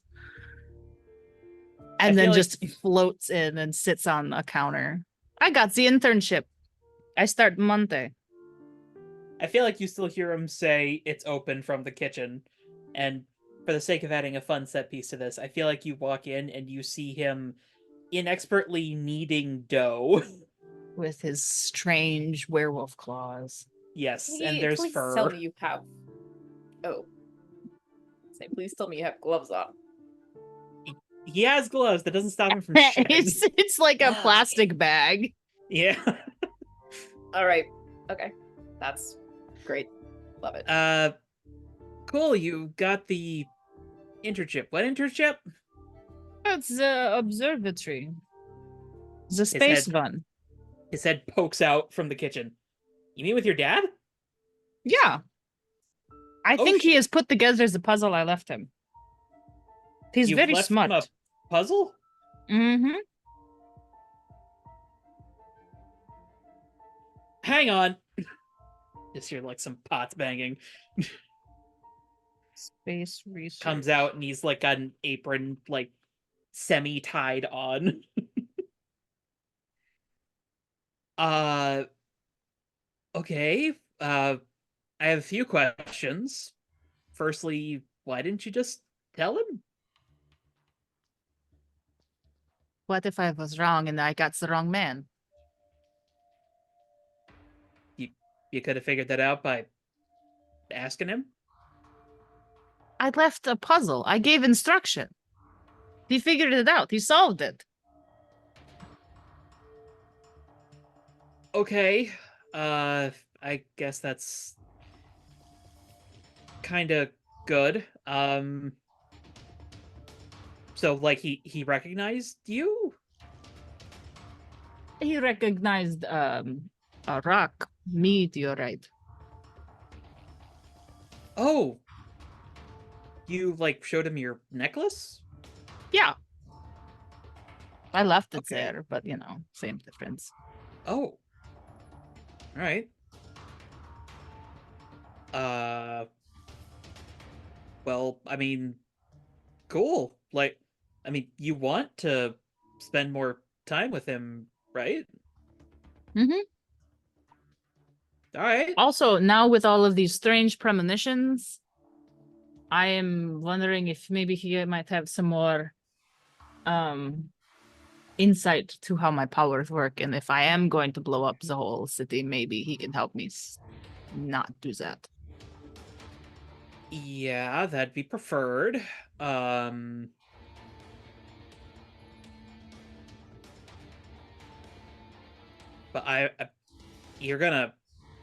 And then feel like- just floats in and sits on a counter. I got the internship. I start Monday. I feel like you still hear him say it's open from the kitchen, and for the sake of adding a fun set piece to this, I feel like you walk in and you see him inexpertly kneading dough. With his strange werewolf claws. Yes, Can and you there's please fur. tell me you have. Oh. Say, please tell me you have gloves on. He has gloves. That doesn't stop him from shedding. it's like a plastic bag. Yeah. All right. Okay. That's great. Love it. Cool. You got the internship. What internship? It's the observatory. The space head- one. His head pokes out from the kitchen. You mean with your dad? Yeah. I Oh, think he shit. has put together the puzzle I left him. He's You've very left smart. him a puzzle? Mm-hmm. Hang on. Just hear like some pots banging. Space research. Comes out and he's like got an apron like semi-tied on. Okay. I have a few questions. Firstly, why didn't you just tell him? What if I was wrong and I got the wrong man? You could have figured that out by asking him. I left a puzzle. I gave instruction. He figured it out. He solved it. Okay. I guess that's kind of good. So like he recognized you? He recognized a rock meteorite. Oh. You like showed him your necklace? Yeah. I left it Okay. there, but same difference. Oh. All right. Well, I mean, cool. Like, I mean, you want to spend more time with him, right? Mm-hmm. All right. Also, now with all of these strange premonitions, I am wondering if maybe he might have some more insight to how my powers work, and if I am going to blow up the whole city, maybe he can help me not do that. Yeah, that'd be preferred. But you're gonna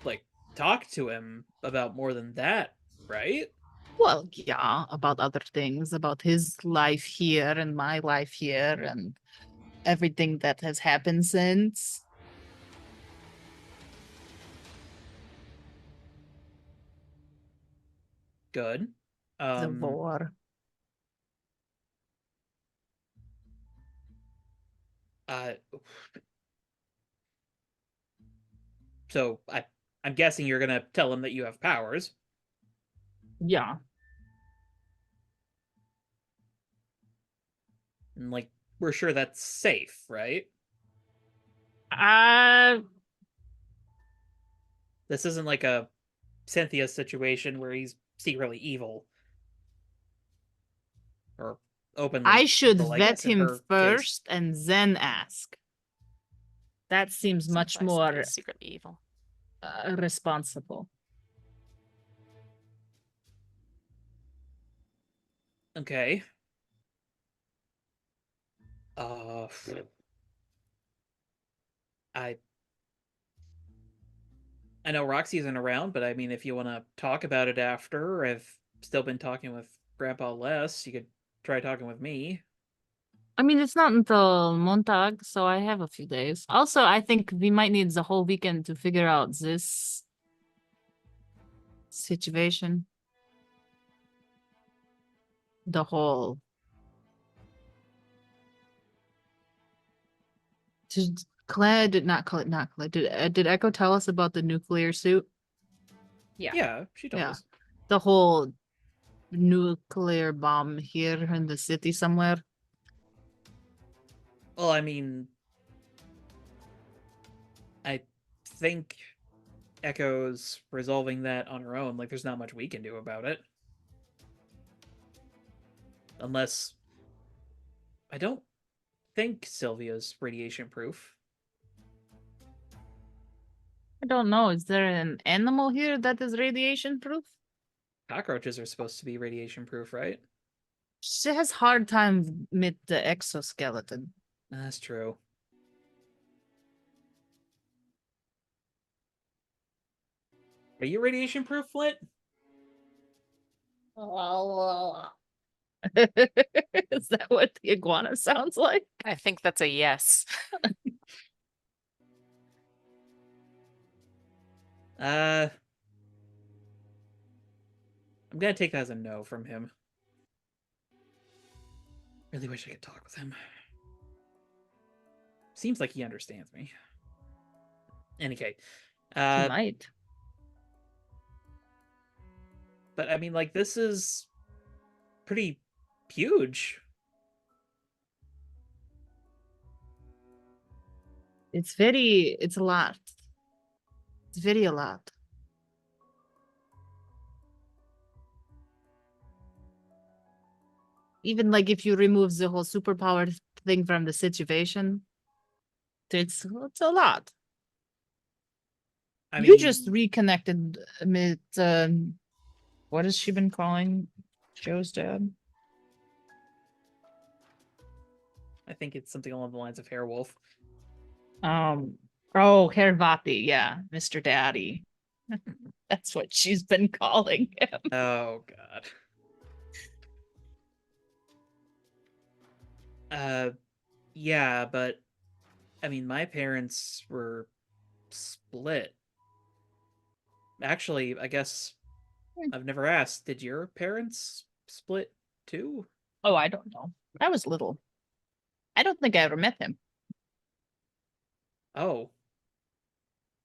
like talk to him about more than that, right? Well, yeah, about other things, about his life here and my life here and everything that has happened since. Good. The war. Uh, so I'm guessing you're gonna tell him that you have powers. Yeah. And like we're sure that's safe, right? Uh This isn't like a Cynthia's situation where he's secretly evil. Or openly I should evil, I vet guess, in him her case. first and then ask. That seems much Sometimes somebody more is secretly evil. responsible. Okay. I know Roxy isn't around, but I mean, if you want to talk about it after, I've still been talking with Grandpa Les. You could try talking with me. I mean, it's not until Montag, so I have a few days. Also, I think we might need the whole weekend to figure out this situation. The whole. Did Claire did not call it not Claire. Did Echo tell us about the nuclear suit? Yeah, she told Yeah. us. The whole nuclear bomb here in the city somewhere. Well, I mean, I think Echo's resolving that on her own. Like, there's not much we can do about it. Unless... I don't think Sylvia's radiation proof. I don't know. Is there an animal here that is radiation proof? Cockroaches are supposed to be radiation proof, right? She has hard time with the exoskeleton. That's true. Are you radiation proof, Flint? Is that what the iguana sounds like? I think that's a yes. I'm gonna take that as a no from him. Really wish I could talk with him. Seems like he understands me. Any case, He might. but I mean, like, this is pretty huge. It's a lot. It's very a lot. Even like if you remove the whole superpower thing from the situation, it's a lot. I You mean, just reconnected with what has she been calling Joe's dad? I think it's something along the lines of Hairwolf. Oh, Hervati, yeah, Mr. Daddy. That's what she's been calling him. Oh God. Yeah, but I mean, my parents were split. Actually, I guess I've never asked. Did your parents split too? Oh, I don't know. I was little. I don't think I ever met him. Oh,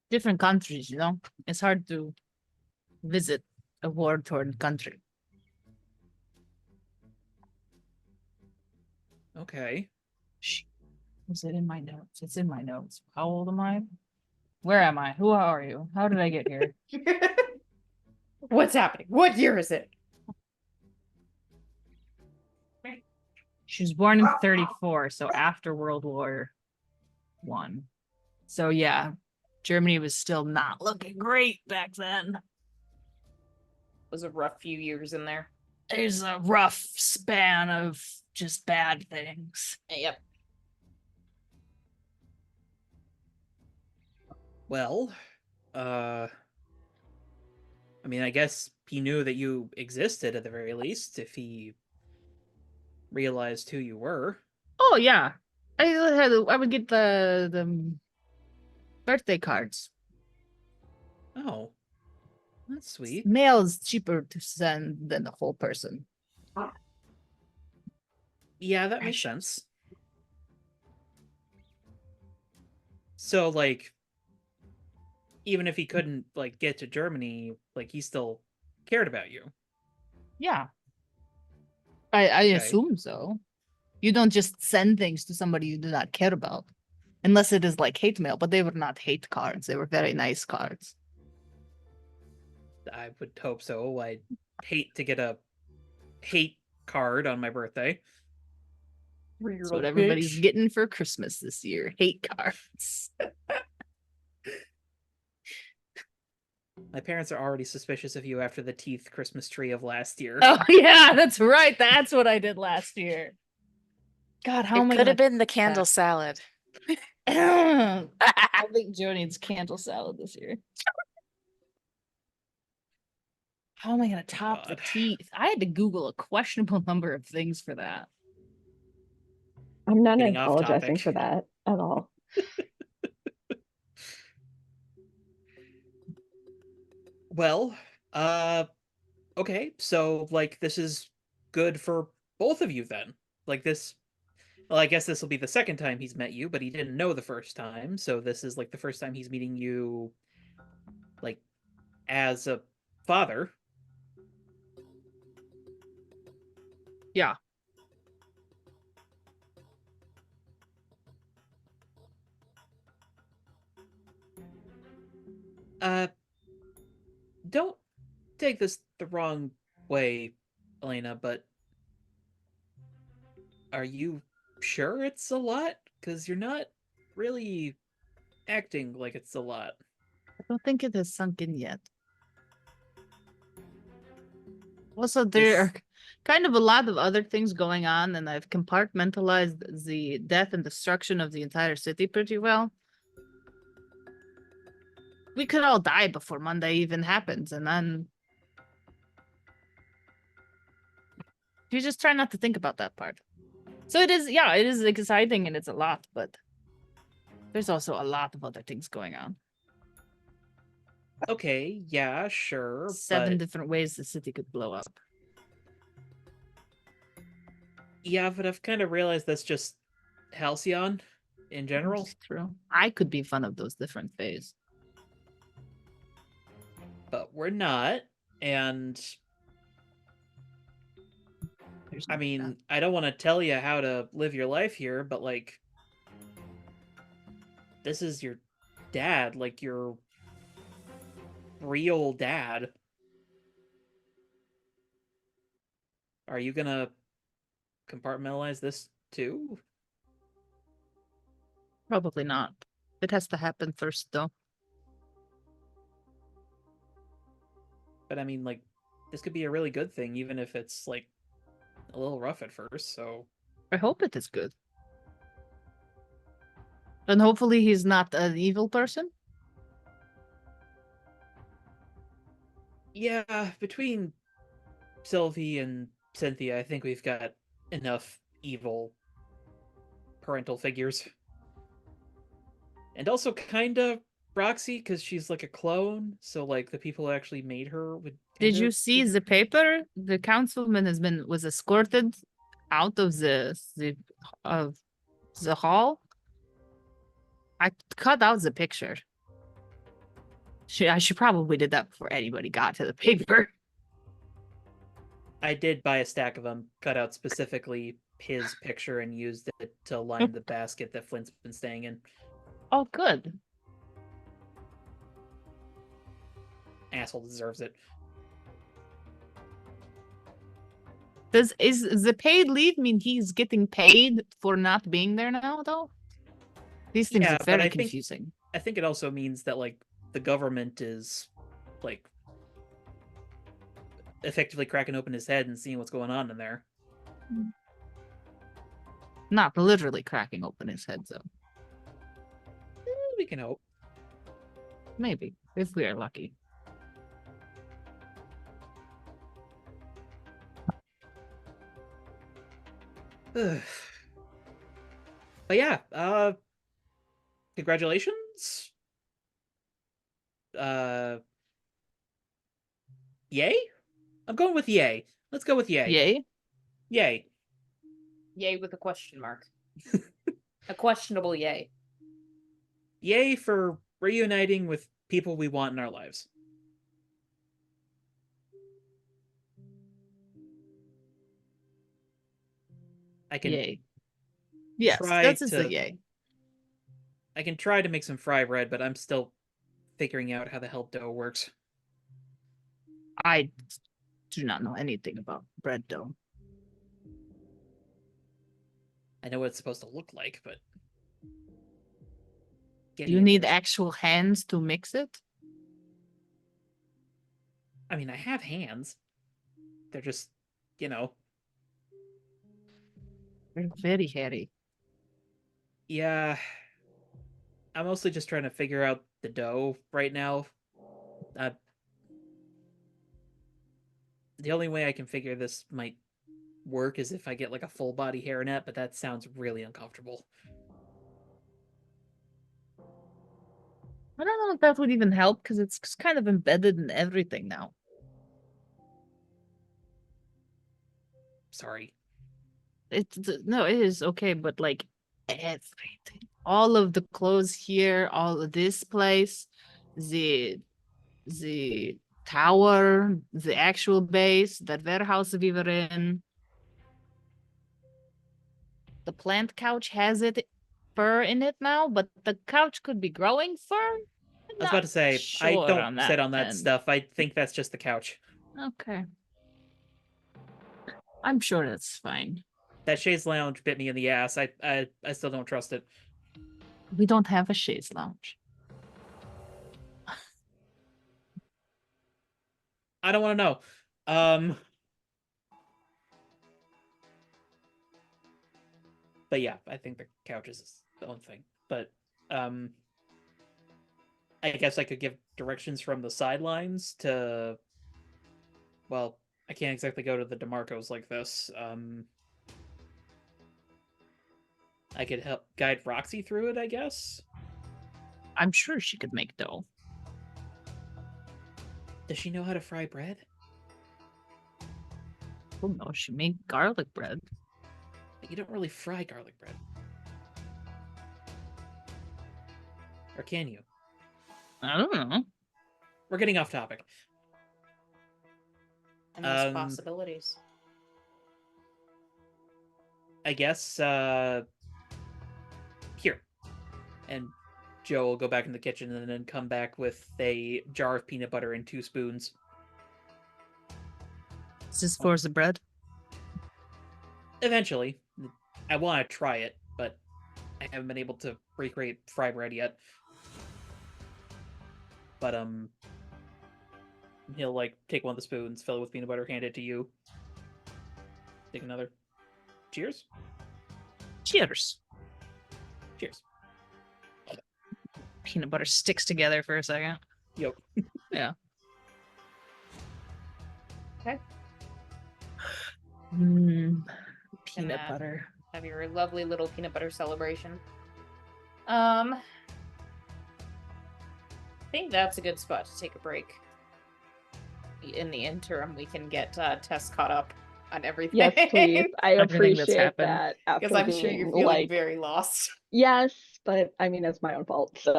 Different countries, you know? It's hard to visit a war-torn country. okay. Is it in my notes? It's in my notes. How old am I? Where am I? Who are you? How did I get here? What's happening? What year is it? She was born in 34, so after World War One. So yeah, Germany was still not looking great back then. It was a rough few years in there. There's a rough span of just bad things. Yep. Well, I mean, I guess he knew that you existed at the very least, if he realized who you were. Oh yeah, I would get the birthday cards. Oh, that's sweet. Mail is cheaper to send than the whole person. Yeah, that makes sense. So, like, even if he couldn't, like, get to Germany, like, he still cared about you. Yeah. I Okay. assume so. You don't just send things to somebody you do not care about. Unless it is like hate mail, but they were not hate cards. They were very nice cards. I would hope so. I'd hate to get a hate card on my birthday. That's what everybody's getting for Christmas this year. Hate cards. My parents are already suspicious of you after the teeth Christmas tree of last year. Oh yeah, that's right. That's what I did last year. God, how am I It could have gonna been the candle salad. I think Joe needs candle salad this year. How am I gonna top the God. teeth? I had to Google a questionable number of things for that. I'm not Getting off apologizing topic. for that at all. Well, okay, so like this is good for both of you then. Like this, well, I guess this will be the second time he's met you, but he didn't know the first time, so this is like the first time he's meeting you like as a father. Yeah. Uh don't take this the wrong way, Elena, but are you sure it's a lot? Because you're not really acting like it's a lot. I don't think it has sunk in yet. Also, there This- are kind of a lot of other things going on, and I've compartmentalized the death and destruction of the entire city pretty well. We could all die before Monday even happens, and then you just try not to think about that part. So it is, yeah, it is exciting and it's a lot, but there's also a lot of other things going on. Okay, yeah, sure, 7 but different ways the city could blow up. yeah, but I've kind of realized that's just Halcyon in general. It's true. I could be one of those different ways. But we're not. And There's I no mean, doubt. I don't want to tell you how to live your life here, but like, this is your dad, like your real dad. Are you gonna compartmentalize this too? Probably not. It has to happen first, though. But I mean, like, this could be a really good thing, even if it's like a little rough at first. So I hope it is good. And hopefully he's not an evil person. yeah, between Sylvie and Cynthia, I think we've got enough evil parental figures. And also kind of Roxy, because she's like a clone, so like the people who actually made her would. Did kinda you see be- the paper? The councilman was escorted out of of the hall. I cut out the picture. I should probably did that before anybody got to the paper. I did buy a stack of them, cut out specifically his picture, and used it to line the basket that Flint's been staying in. Oh, good. Asshole deserves it. Is the paid leave mean he's getting paid for not being there now, though? These things Yeah, are but very I think- confusing. I think it also means that like the government is like effectively cracking open his head and seeing what's going on in there. Not literally cracking open his head, though. We can hope. Maybe, if we are lucky. But yeah, congratulations. Yay? I'm going with yay. Let's go with yay. Yay. Yay. Yay with a question mark. A questionable yay. Yay for reuniting with people we want in our lives. I can Yay. Yes, try that's just to- a yay. I can try to make some fry bread, but I'm still figuring out how the hell dough works. I do not know anything about bread dough. I know what it's supposed to look like, but Do getting you it need there- actual hands to mix it? I mean, I have hands. They're just, you know, They're very hairy. yeah. I'm mostly just trying to figure out the dough right now. The only way I can figure this might work is if I get like a full body hairnet, but that sounds really uncomfortable. I don't know if that would even help because it's just kind of embedded in everything now. Sorry. No, it is okay, but like everything, all of the clothes here, all of this place, the the tower, the actual base, that warehouse we were in. The plant couch has it fur in it now, but the couch could be growing fur. I'm I was about to not say, I sure don't on sit that on that end. stuff. I think that's just the couch. Okay. I'm sure that's fine. That chaise lounge bit me in the ass. I still don't trust it. We don't have a chaise lounge. I don't want to know. But yeah, I think the couch is its own thing. But I guess I could give directions from the sidelines to. Well, I can't exactly go to the DeMarcos like this. I could help guide Roxy through it, I guess. I'm sure she could make dough. Does she know how to fry bread? Oh no, she made garlic bread. You don't really fry garlic bread. Or can you? I don't know. We're getting off topic. Endless possibilities. I guess, here. And Joe will go back in the kitchen and then come back with a jar of peanut butter and 2 spoons. Is this for the bread? Eventually. I want to try it, but I haven't been able to recreate fry bread yet. But, he'll, like, take one of the spoons, fill it with peanut butter, hand it to you. Take another. Cheers? Cheers. Cheers. Peanut butter sticks together for a second. Yep. Yeah. Okay. Peanut butter. Have your lovely little peanut butter celebration. I think that's a good spot to take a break. In the interim, we can get Tess caught up on everything. Yes, please. I Everything that's appreciate happened. that. After Because I'm sure being, you're feeling like, very lost. yes, but I mean, it's my own fault. So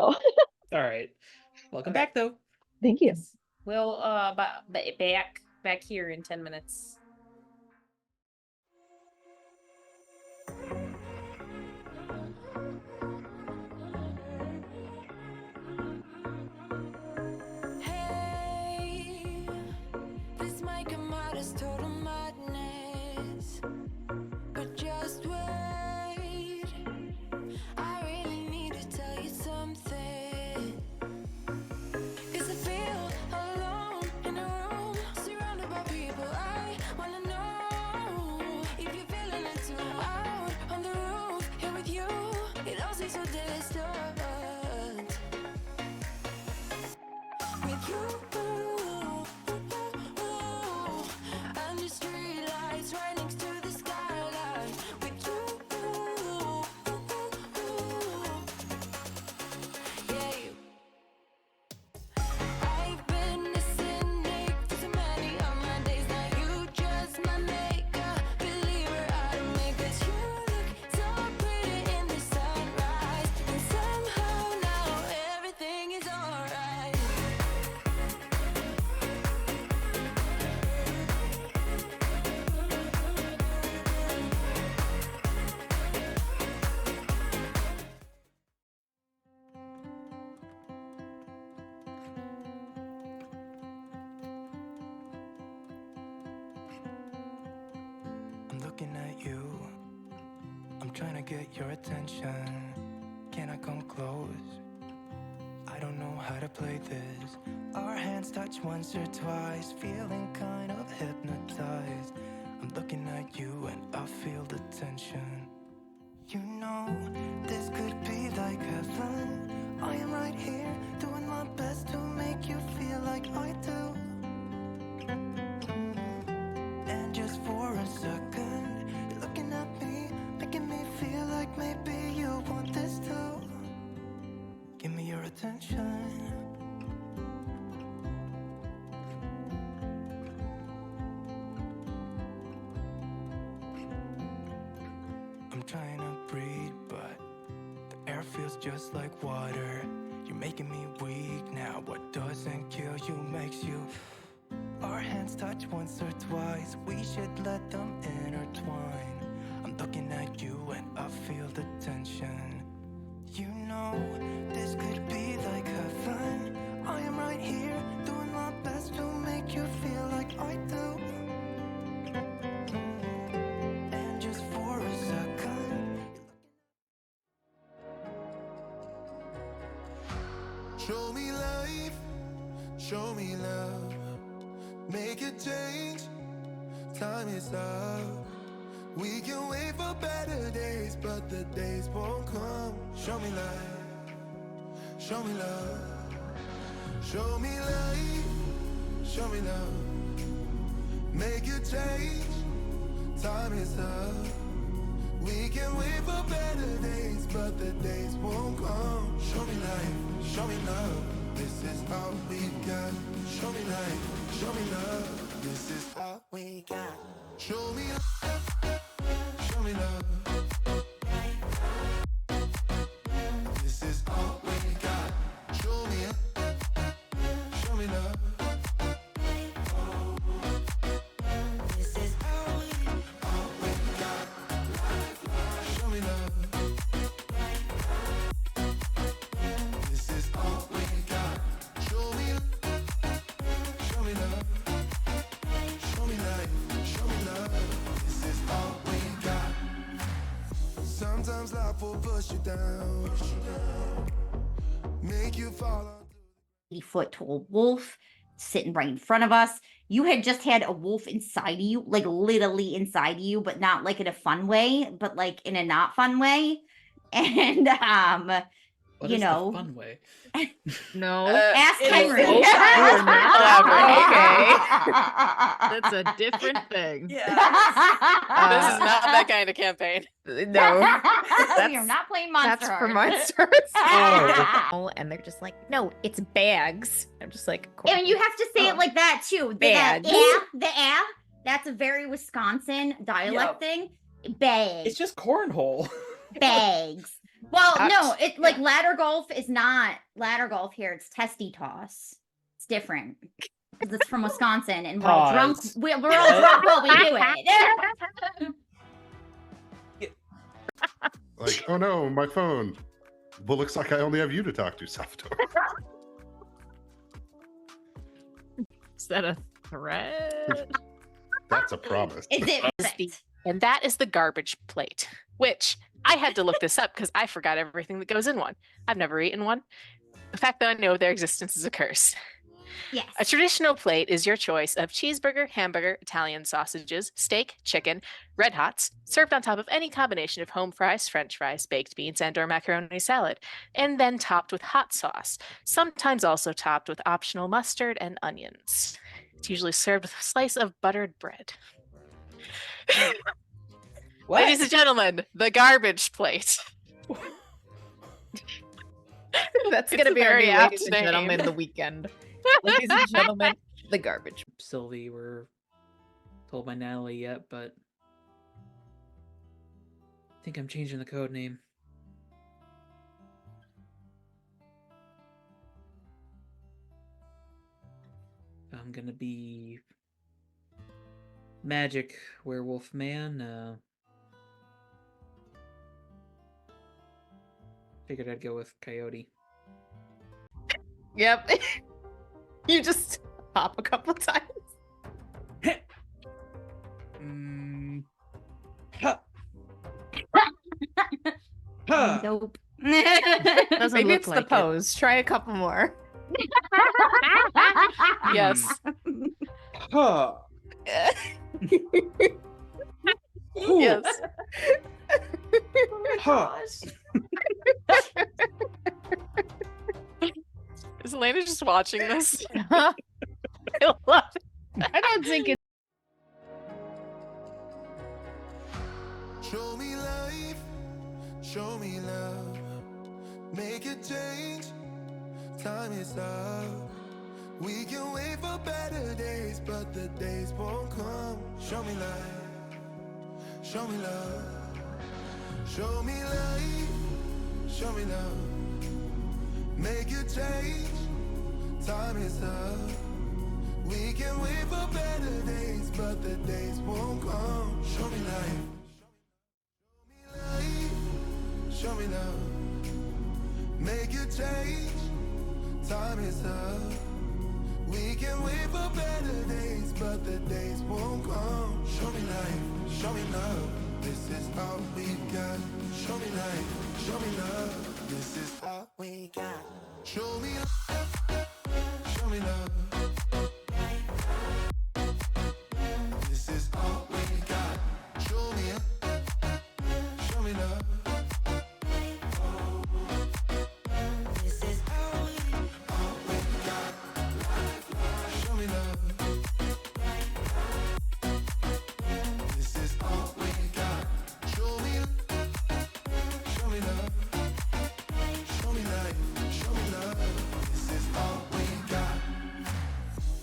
All right. Welcome Okay. back, though. thank you. We'll back here in 10 minutes. Hey, this might come out as total madness, but just wait. I really need to tell you something. 'Cause I feel alone in a room, surrounded by people I looking at you. I'm trying to get your attention. Can I come close? I don't know how to play this. Our hands touch once or twice, feeling kind of hypnotized. I'm looking at you and I feel the tension. You know, this could be like heaven. I am right here, doing my best to make you feel like I do. And just for a second, you're looking at me, making me feel like maybe you want this too. Give me your attention. I'm trying to breathe, but the air feels just like water. You're making me weak now. What doesn't kill you makes you. Our hands touch once or twice. We should let them intertwine. I'm looking at you and I feel the tension. You know, this could be like heaven. I am right here, doing my best to make you feel like I do. And just for a second, show me life, show me love, make a change, time is up. We can wait for better days, but the days won't come. Show me life, show me love, show me life, show me love, make a change, time is up. We can wait for better days, but the days won't come. Show me life, show me love, this is all we got. Show me life, show me love, this is all we got. Show me love, show me love, this is all we got. Show me love, this is all we got. Show me love, this is all we got. Show me love, show me love, show me life, show me love, this is all we got. Sometimes life will push you down, make you fall on. 80-foot tall wolf sitting right in front of us. You had just had a wolf inside of you, like literally inside of you, but not like in a fun way, but like in a not fun way. And What you is know, the fun way? No. ask it is Henry. both. You are not That's a different thing. This is not that kind of campaign. No. You're not playing Monster That's for Heart. monsters. Oh. And they're just like, no, it's bags. I'm just like, cool. And you have to say it like that too. Bags. That's a very Wisconsin dialect thing. Bags. It's just cornhole. Bags. Well, no, it like ladder golf is not ladder golf here. It's testy toss. It's different because it's from Wisconsin, and we're all drunk. Pause. We're all drunk while we do it. Like, oh no, my phone. Well, looks like I only have you to talk to, Salvatore. Is that a threat? That's a promise. Is it perfect? And that is the garbage plate, which I had to look this up because I forgot everything that goes in one. I've never eaten one. The fact that I know of their existence is a curse. Yes. A traditional plate is your choice of cheeseburger, hamburger, Italian sausages, steak, chicken, red hots, served on top of any combination of home fries, french fries, baked beans, and/or macaroni salad, and then topped with hot sauce, sometimes also topped with optional mustard and onions. It's usually served with a slice of buttered bread. What? Ladies and gentlemen, the garbage plate. That's It's going to a be our very new apt ladies and name. gentlemen, the weekend. Ladies and gentlemen, the garbage. Sylvie were told by Natalie yet, but I think I'm changing the code name. I'm gonna be Magic Werewolf Man. Figured I'd go with Coyote. Yep. You just hop a couple times. Huh. Nope. Doesn't Maybe look it's like the it. pose. Try a couple more. Yes. Huh. Yes. Huh. Is Elena just watching this? I love it. I don't think it. Show me life, show me love, make a change, time is up. We can wait for better days, but the days won't come. Show me life, show me love, show me life, show me love, make a change, time is up. We can wait for better days, but the days won't come. Show me life. Show me love, make a change, time is up. We can wait for better days, but the days won't come. Show me life, show me love, this is all we got. Show me life, show me love, this is all we got. Show me love, show me love. This is all we got. Show me love.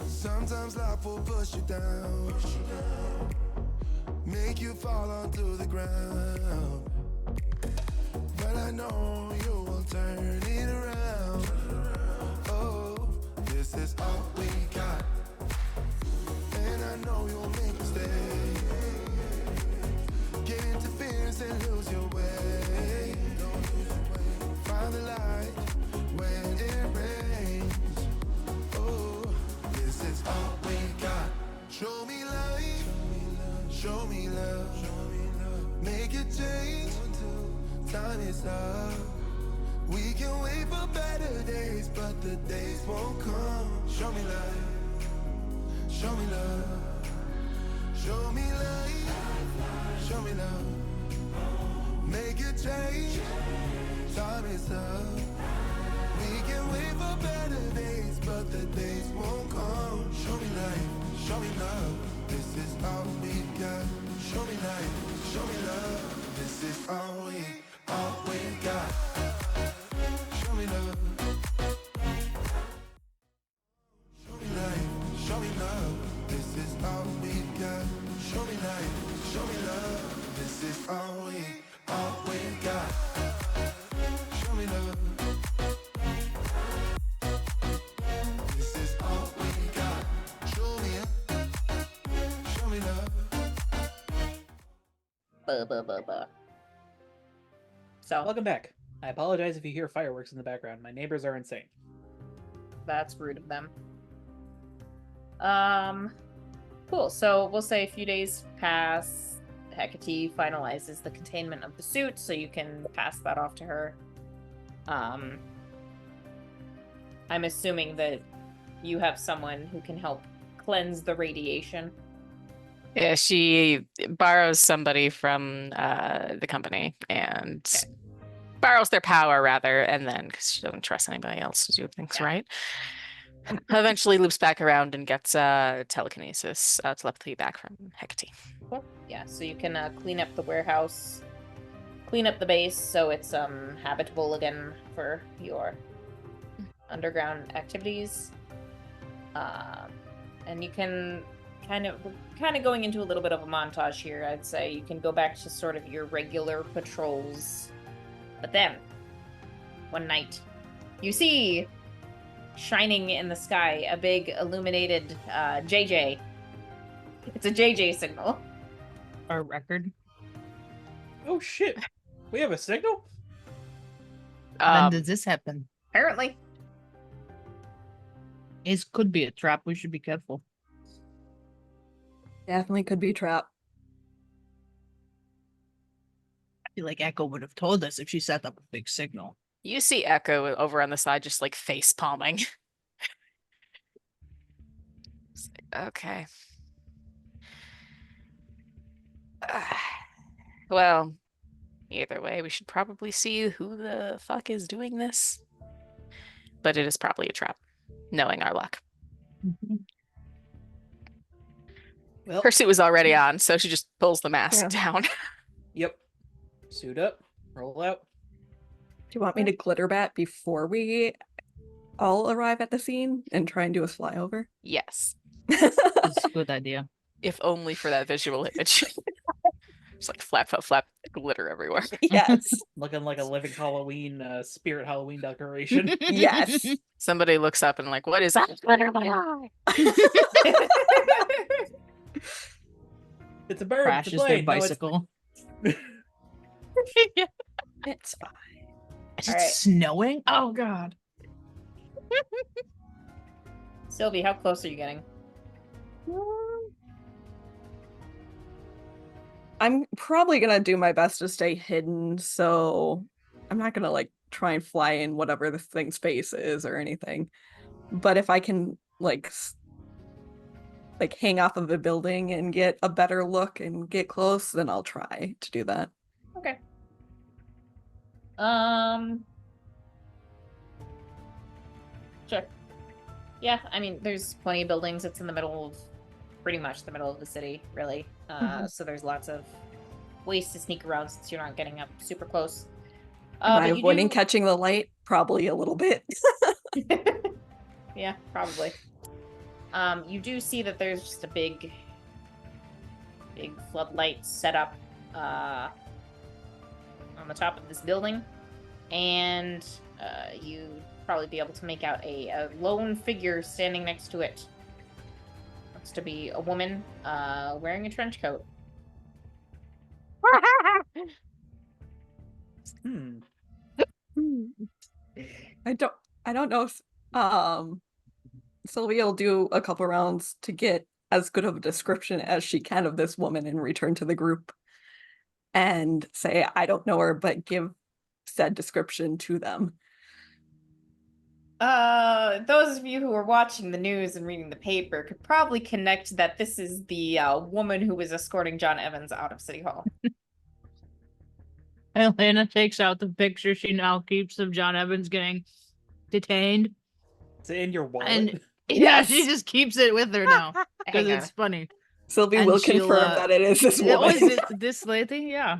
Sometimes life will push you down, make you fall onto the ground. But I know you will turn it around. Oh, this is all we got. And I know you'll make mistakes, get interference and lose your way. Find the light when it rains. Oh, this is all we got. Show me life, show me love, make a change, time is up. We can wait for better days, but the days won't come. Show me life, show me love, show me life, show me love, make a change, time is up. We can wait for better days, but the days won't come. Show me life, show me love, this is all we got. Show me life, show me love, this is all we got. Show me love. Show me life, show me love, this is all we got. Show me life, show me love, this is all we got. Show me love. This is all we got. Show me love. So Welcome back. I apologize if you hear fireworks in the background. My neighbors are insane. that's rude of them. Cool. So we'll say a few days pass. Hecate finalizes the containment of the suit, so you can pass that off to her. I'm assuming that you have someone who can help cleanse the radiation. Yeah, she borrows somebody from the company and borrows their power rather, and then because she doesn't trust anybody else to do things right, eventually loops back around and gets telekinesis, telepathy back from Hecate. Cool. Yeah, so you can clean up the warehouse, clean up the base so it's habitable again for your underground activities. And you can kind of going into a little bit of a montage here. I'd say you can go back to sort of your regular patrols. But then, one night, you see shining in the sky a big illuminated JJ. It's a JJ signal. Our record. Oh shit! We have a signal? When did this happen? Apparently. It could be a trap. We should be careful. Definitely could be a trap. feel like Echo would have told us if she set up a big signal. You see Echo over on the side just like face palming. Okay. Well, either way, we should probably see who the fuck is doing this. But it is probably a trap, knowing our luck. Well, Her suit was already on, so she just pulls the mask down. yep. Suit up, roll out. Do you want me to glitter bat before we all arrive at the scene and try and do a flyover? Yes, That's a good idea. if only for that visual image. Just like flap, flap, flap, glitter everywhere. Yes. Looking like a living Halloween, spirit Halloween decoration. Yes. Somebody looks up and like, what is that? Glitter in my eye. It's a bird. Crashes it's a their plane. No, it's- bicycle. It's fine. Is it Alright. snowing? Oh god. Sylvie, how close are you getting? I'm probably gonna do my best to stay hidden, so I'm not gonna like try and fly in whatever the thing's face is or anything. But if I can like hang off of a building and get a better look and get close, then I'll try to do that. Okay. Sure. Yeah, I mean, there's plenty of buildings. It's in the middle of, pretty much the middle of the city, really. So there's lots of ways to sneak around since you're not getting up super close. Am I but you avoiding do- catching the light? Probably a little bit. Yeah, probably. You do see that there's just a big floodlight set up on the top of this building, and you probably be able to make out a lone figure standing next to it. Looks to be a woman wearing a trench coat. Hmm. I don't know if Sylvia will do a couple rounds to get as good of a description as she can of this woman and return to the group and say, I don't know her, but give said description to them. Those of you who are watching the news and reading the paper could probably connect that this is the woman who was escorting John Evans out of City Hall. Elena takes out the picture she now keeps of John Evans getting detained. It's in your wallet. And Yes. yeah, she just keeps it with her now because Hang on. it's funny. Sylvie And will she'll, confirm that it is this Oh, woman. is it this lady? Yeah.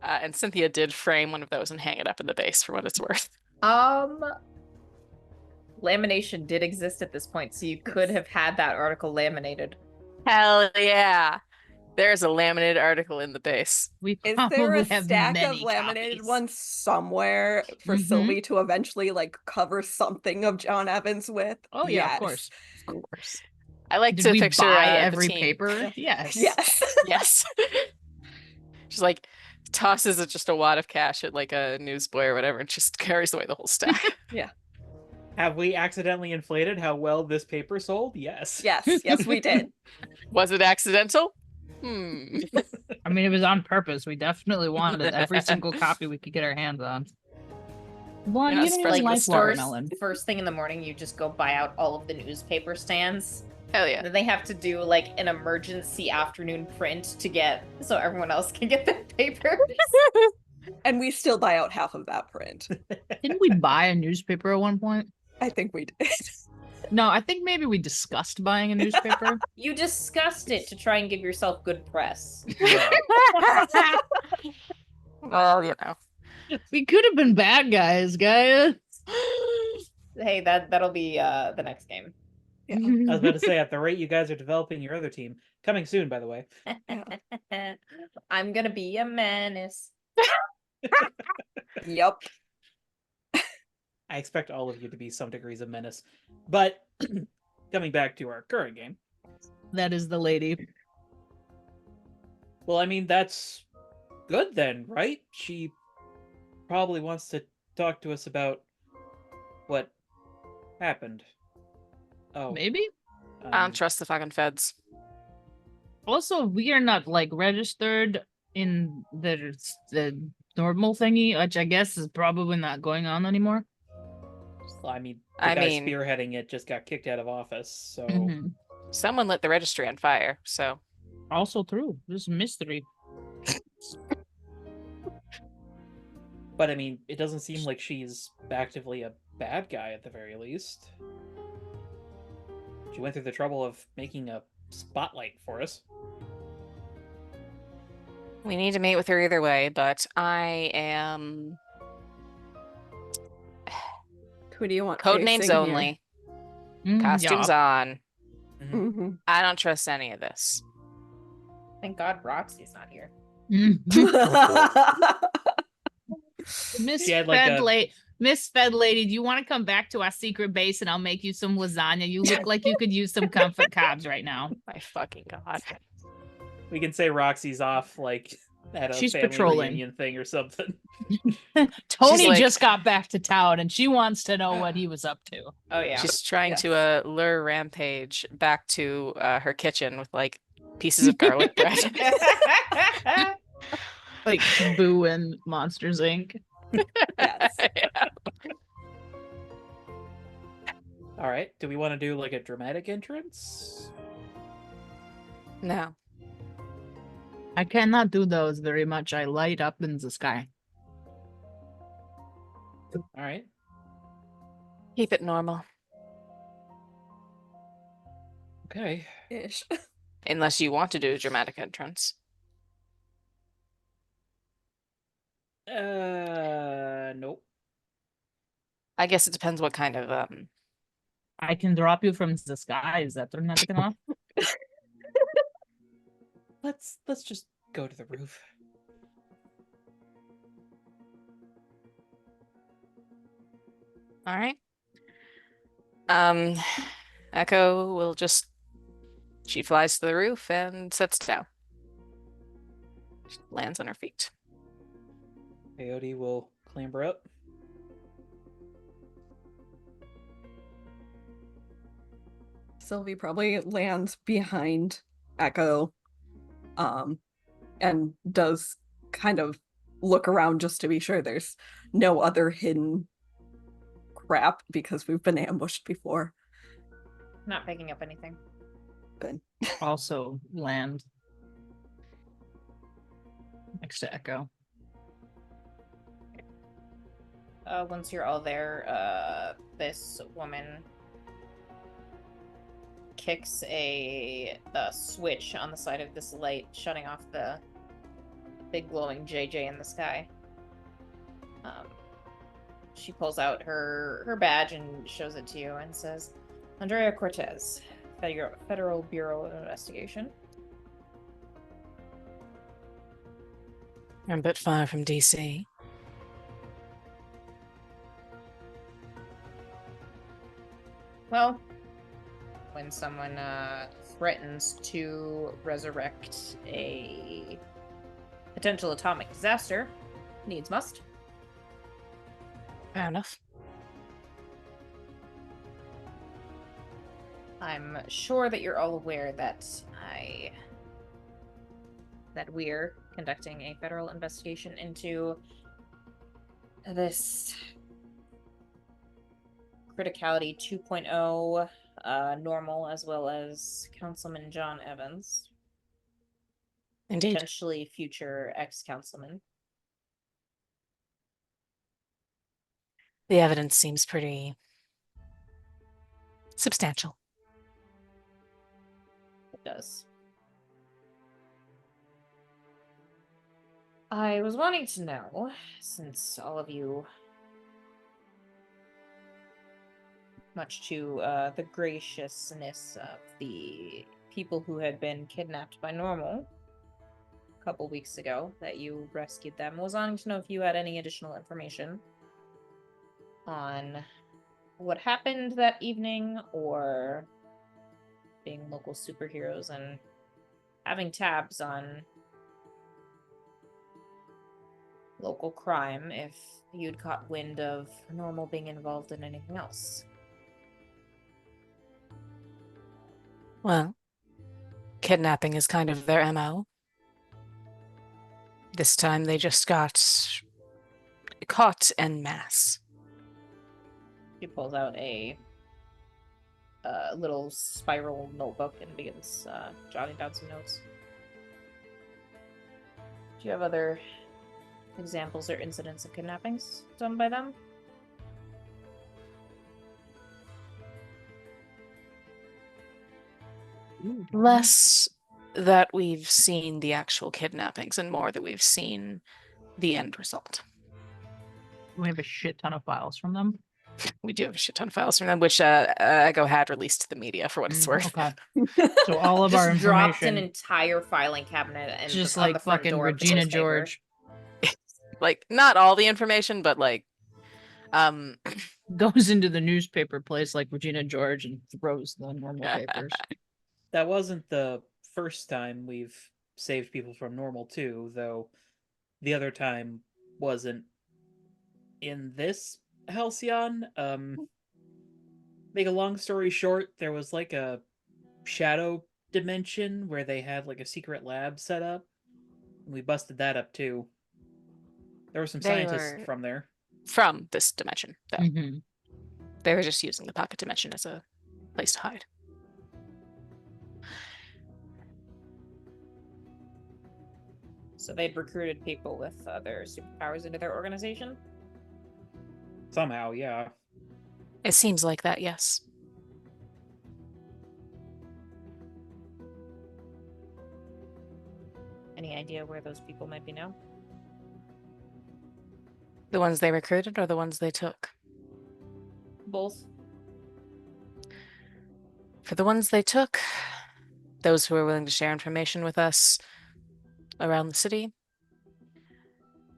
And Cynthia did frame one of those and hang it up in the base for what it's worth. Lamination did exist at this point, so you could have had that article laminated. Hell yeah. There's a laminated article in the base. We Is there probably a have stack of many laminated copies. ones somewhere for Mhm. Sylvie to eventually like cover something of John Evans with? Oh yeah, Yes. of course. Of course. I like Did to we picture buy the every team. paper? Yes. Yes. Yes. Just like tosses it just a wad of cash at like a newsboy or whatever and just carries away the whole stack. Have we accidentally inflated how well this paper sold? Yes. Yes, yes, we did. Was it accidental? I mean, it was on purpose. We definitely wanted every single copy we could get our hands on. Well, You're you not don't spreading even the like stores. watermelon. First thing in the morning, you just go buy out all of the newspaper stands. Hell yeah. Then they have to do like an emergency afternoon print to get so everyone else can get the paper. And we still buy out half of that print. Didn't we buy a newspaper at one point? I think we did. No, I think maybe we discussed buying a newspaper. You discussed it to try and give yourself good press. Well, you know. We could have been bad guys. Hey, that'll be the next game. I was about to say, at the rate you guys are developing your other team, coming soon, by the way. I'm gonna be a menace. Yep. I expect all of you to be some degrees of menace. But coming back to our current game, That is the lady. well, I mean, that's good then, right? She probably wants to talk to us about what happened. Oh, Maybe. I don't trust the fucking feds. Also, we are not like registered in the normal thingy, which I guess is probably not going on anymore. I mean, the I guy mean, spearheading it just got kicked out of office, so Mhm. someone lit the registry on fire, so Also true. This mystery. but I mean, it doesn't seem like she's actively a bad guy at the very least. She went through the trouble of making a spotlight for us. we need to meet with her either way, but I am Who do you want code names chasing only, Mm, costumes yeah. on. Mhm. Here? Mhm. I don't trust any of this. Thank God Roxy's not here. Mhm. She had like a Miss Fed Lady, do you want to come back to our secret base and I'll make you some lasagna? You look like you could use some comfort carbs right now. My fucking God. we can say Roxy's off like at a She's family patrolling. reunion thing or something. Tony like- just got back to town and she wants to know what he was up to. Oh yeah. She's trying Yes. to lure Rampage back to her kitchen with like pieces of garlic bread. Like Boo and Monsters Inc. Yes. Yeah. All right, do we want to do like a dramatic entrance? No. I cannot do those very much. I light up in the sky. All right. Keep it normal. Okay. Ish. Unless you want to do a dramatic entrance. Nope. I guess it depends what kind of I can drop you from the sky. Is that dramatic enough? Let's just go to the roof. all right. Echo will just she flies to the roof and sits down. She lands on her feet. Coyote will clamber up. Sylvie probably lands behind Echo, and does kind of look around just to be sure there's no other hidden crap because we've been ambushed before. Not picking up anything. Good. Also land next to Echo. Once you're all there, this woman kicks a switch on the side of this light, shutting off the big glowing JJ in the sky. She pulls out her badge and shows it to you and says, Andrea Cortez, Federal Bureau of Investigation. I'm a bit far from DC. Well, when someone threatens to resurrect a potential atomic disaster, needs must. Fair enough. I'm sure that you're all aware that we're conducting a federal investigation into this Criticality 2.0 normal, as well as Councilman John Evans, Indeed. potentially future ex-councilman. The evidence seems pretty substantial. It does. I was wanting to know, since all of you, much to the graciousness of the people who had been kidnapped by Normal a couple weeks ago, that you rescued them, was wanting to know if you had any additional information on what happened that evening, or being local superheroes and having tabs on local crime, if you'd caught wind of Normal being involved in anything else. Well, kidnapping is kind of their MO. This time they just got caught en masse. He pulls out a little spiral notebook and begins jotting down some notes. Do you have other examples or incidents of kidnappings done by them? Less that we've seen the actual kidnappings and more that we've seen the end result. We have a shit ton of files from them. We do have a shit ton of files from them, which Echo had released to the media for what it's worth. Okay. So all of our Just dropped information, an entire filing cabinet and just on the like front fucking door of the Regina newspaper. George Like, not all the information, but like, goes into the newspaper place like Regina George and throws the normal papers. That wasn't the first time we've saved people from normal too, though the other time wasn't in this Halcyon. Make a long story short, there was like a shadow dimension where they had like a secret lab set up. And we busted that up too. There were some They scientists were- from there. from this dimension, though. Mhm. They were just using the pocket dimension as a place to hide. So they'd recruited people with their superpowers into their organization? Somehow, yeah. It seems like that, yes. Any idea where those people might be now? The ones they recruited or the ones they took? Both. For the ones they took, those who are willing to share information with us around the city,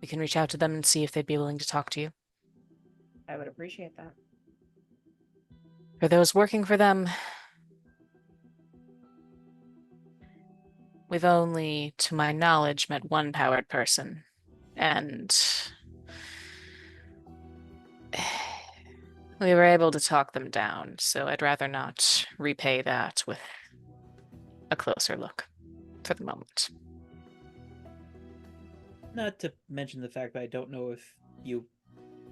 we can reach out to them and see if they'd be willing to talk to you. I would appreciate that. For those working for them, we've only, to my knowledge, met one powered person, and we were able to talk them down, so I'd rather not repay that with a closer look for the moment. Not to mention the fact that I don't know if you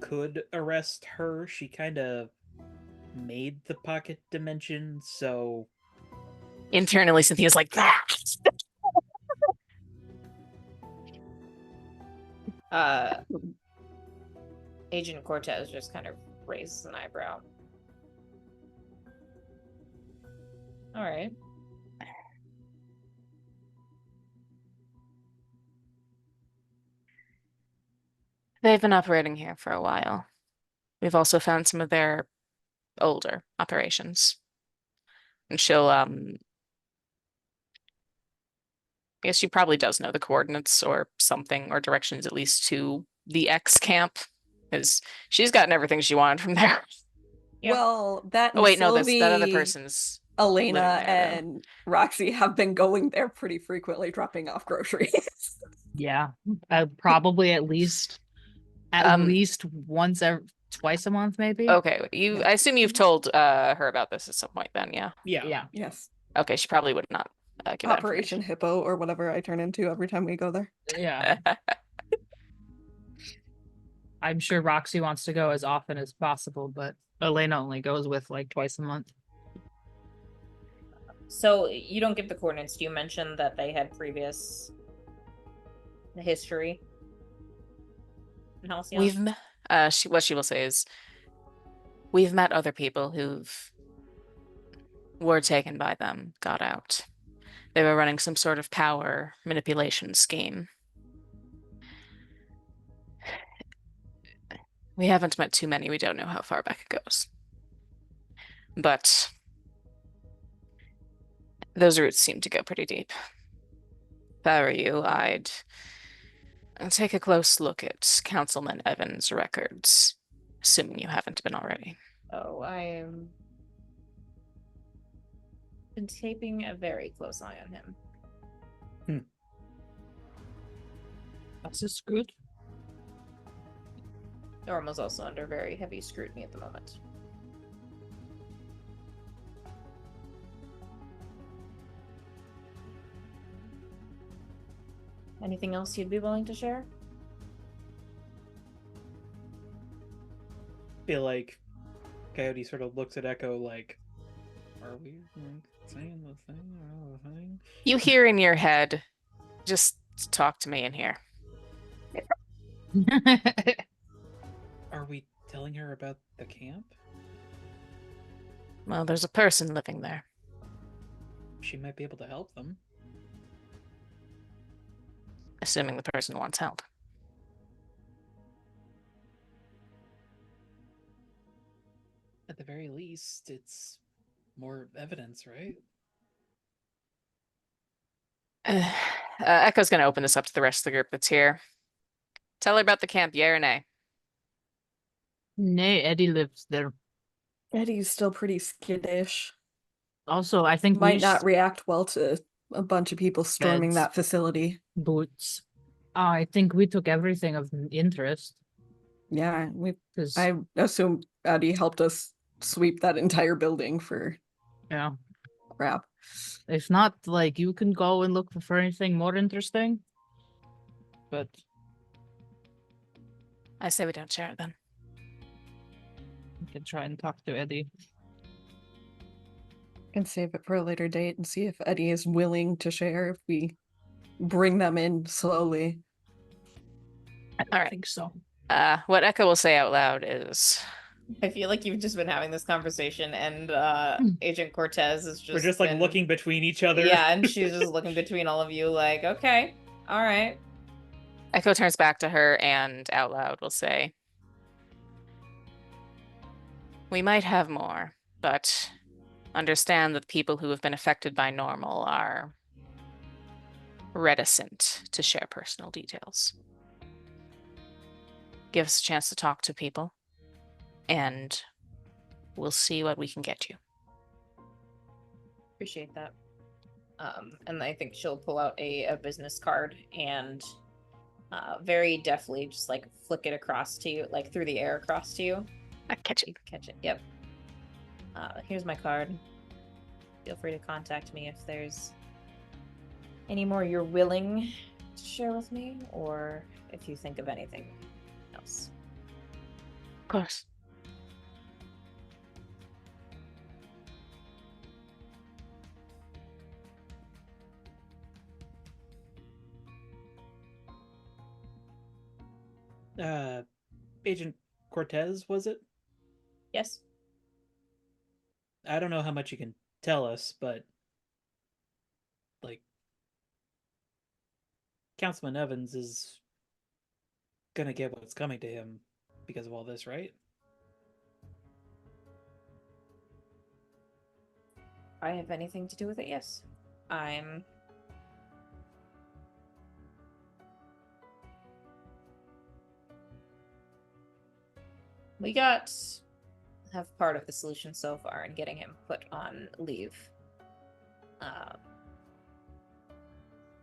could arrest her. She kind of made the pocket dimension, so Internally, Cynthia's like, that. Agent Cortez just kind of raises an eyebrow. All right. They've been operating here for a while. We've also found some of their older operations. And she'll, I guess she probably does know the coordinates or something, or directions at least to the X camp, because she's gotten everything she wanted from there. Yeah. Well, that Oh wait, no, that other Sylvie, person's Elena living there, though. and Roxy have been going there pretty frequently, dropping off groceries. Yeah, probably at least once every twice a month, maybe. Okay, Yeah. I assume you've told her about this at some point then, yeah? yeah. Yeah. Yes. Okay, she probably would not give that Operation Hippo or whatever I turn into every time we go there. Yeah. information. I'm sure Roxy wants to go as often as possible, but Elena only goes with like twice a month. So you don't give the coordinates. Do you mention that they had previous history in Halcyon? What she will say is, we've met other people who've were taken by them, got out. They were running some sort of power manipulation scheme. We haven't met too many. We don't know how far back it goes. But those roots seem to go pretty deep. If I were you, I'd take a close look at Councilman Evans' records, assuming you haven't been already. Oh, I'm been keeping a very close eye on him. This is good. Norma's also under very heavy scrutiny at the moment. Anything else you'd be willing to share? Feel like Coyote sort of looks at Echo like, are we saying the thing? The thing? You hear in your head, just talk to me in here. Are we telling her about the camp? Well, there's a person living there. She might be able to help them. Assuming the person wants help. At the very least, it's more evidence, right? Echo's gonna open this up to the rest of the group that's here. Tell her about the camp, yay or nay? Nay, Eddie lives there. Eddie's still pretty skittish. Also, I think Might not react well to a bunch of people storming Beds. that facility. boots. I think we took everything of interest. Yeah, 'Cause, I assume Eddie helped us sweep that entire building for yeah. crap. If not, like, you can go and look for anything more interesting. But I say we don't share it then. you can try and talk to Eddie. Can save it for a later date and see if Eddie is willing to share if we bring them in slowly. All right. I think so. What Echo will say out loud is, I feel like you've just been having this conversation, and Agent Cortez is just. We're just like been- looking between each other. Yeah, and she's just looking between all of you, like, okay, all right. Echo turns back to her and out loud will say, we might have more, but understand that people who have been affected by normal are reticent to share personal details. Give us a chance to talk to people, and we'll see what we can get you. Appreciate that. And I think she'll pull out a business card and very deftly just like flick it across to you, like through the air across to you. I catch it. Catch it. Yep. Here's my card. Feel free to contact me if there's any more you're willing to share with me, or if you think of anything else. Of course. Agent Cortez, was it? Yes. I don't know how much you can tell us, but like Councilman Evans is gonna get what's coming to him because of all this, right? I have anything to do with it, yes. We have part of the solution so far in getting him put on leave. If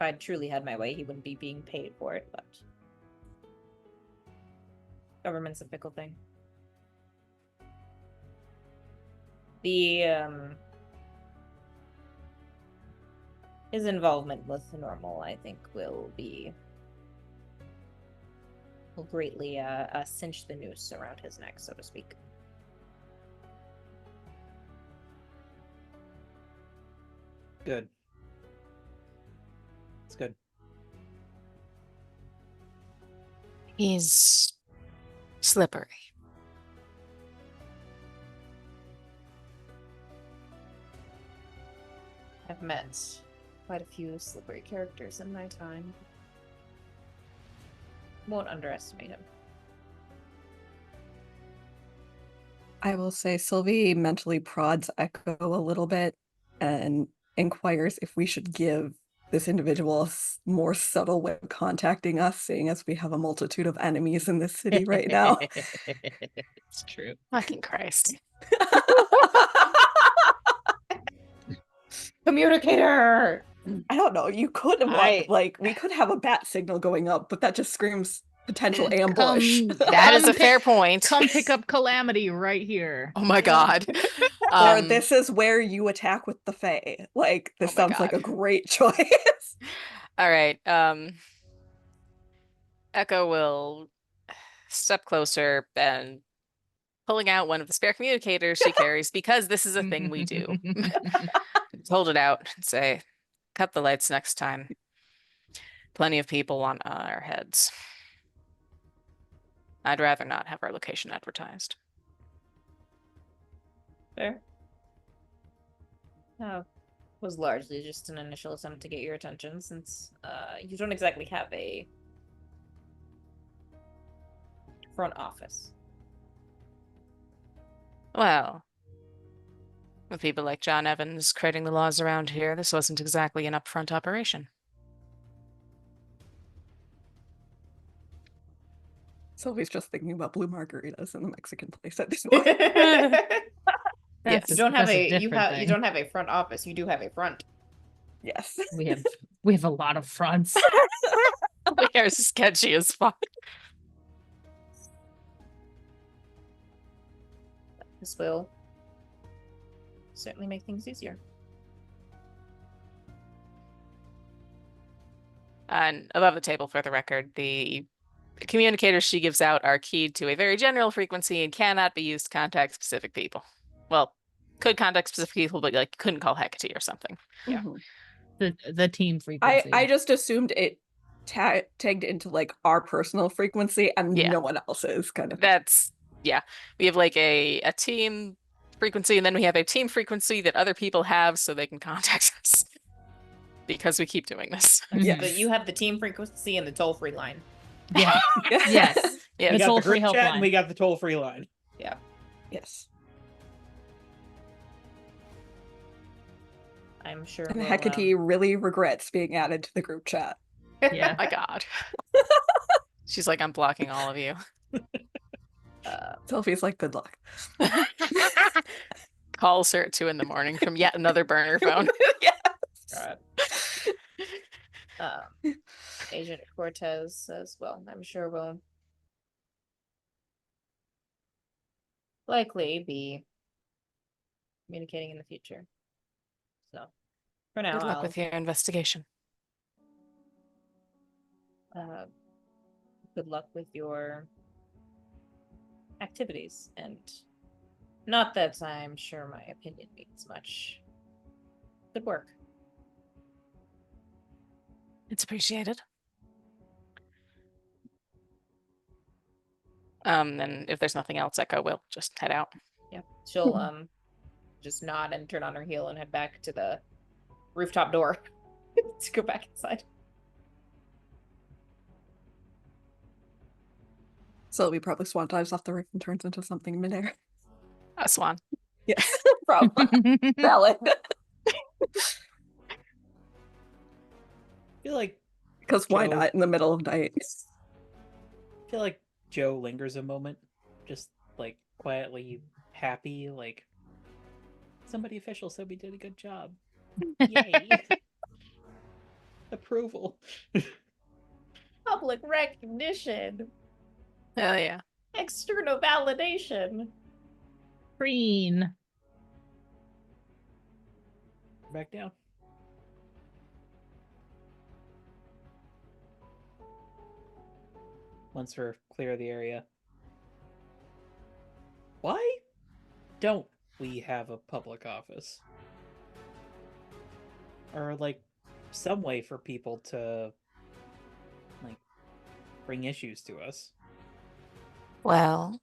I'd truly had my way, he wouldn't be being paid for it, but government's a fickle thing. His involvement with normal, I think, will greatly cinch the noose around his neck, so to speak. Good. It's good. He's slippery. I've met quite a few slippery characters in my time. Won't underestimate him. I will say Sylvie mentally prods Echo a little bit and inquires if we should give this individual a more subtle way of contacting us, seeing as we have a multitude of enemies in this city right now. It's true. Fucking Christ. Communicator! I don't know. You could have we could have a bat signal going up, but that just screams potential ambush. That is a fair point. Come pick up Calamity right here. Oh my god. Or this is where you attack with the Fae. Like, this Oh my sounds like a God. great choice. All right. Echo will step closer and pulling out one of the spare communicators she carries because this is a thing we do. Hold it out and say, cut the lights next time. Plenty of people on our heads. I'd rather not have our location advertised. Fair. Was largely just an initial attempt to get your attention since you don't exactly have a front office. Well, with people like John Evans creating the laws around here, this wasn't exactly an upfront operation. Sylvie's just thinking about blue margaritas in the Mexican place at this point. Yes. You don't have that's a you different have you thing. don't have a front office. You do have a front. Yes. We have a lot of fronts. They are sketchy as fuck. This will certainly make things easier. And above the table, for the record, the communicators she gives out are keyed to a very general frequency and cannot be used to contact specific people. Well, could contact specific people, but like couldn't call Hecate or something. Yeah. The team frequency. I just assumed it tagged into like our personal frequency and Yeah. no one else's kind of. That's, yeah. We have like a team frequency, and then we have a team frequency that other people have so they can contact us. Because we keep doing this. Yes. But you have the team frequency and the toll-free line. Yeah. Yes. Yeah, We The got the toll-free group chat helpline. and we got the toll-free line. Yes. I'm sure. And we'll, Hecate really regrets being added to the group chat. Yeah. my God. She's like, I'm blocking all of you. Sylvie's like, good luck. Calls her at 2 a.m. from yet another burner phone. Agent Cortez says, well, I'm sure we'll likely be communicating in the future. So for now, Good luck I'll, with your investigation. good luck with your activities, and not that I'm sure my opinion means much. Good work. It's appreciated. And if there's nothing else, Echo will just head out. Yeah, she'll just nod and turn on her heel and head back to the rooftop door to go back inside. Sylvie probably swan dives off the roof and turns into something midair. A swan. Yes, probably. Valid. I feel like Because why Joe- not in the middle of night? I feel like Joe lingers a moment, just like quietly happy, like somebody official said we did a good job. Yay. Approval. Public recognition, Hell yeah. external validation. Green. Back down. Once we're clear of the area. Why don't we have a public office? Or like some way for people to like bring issues to us. Well,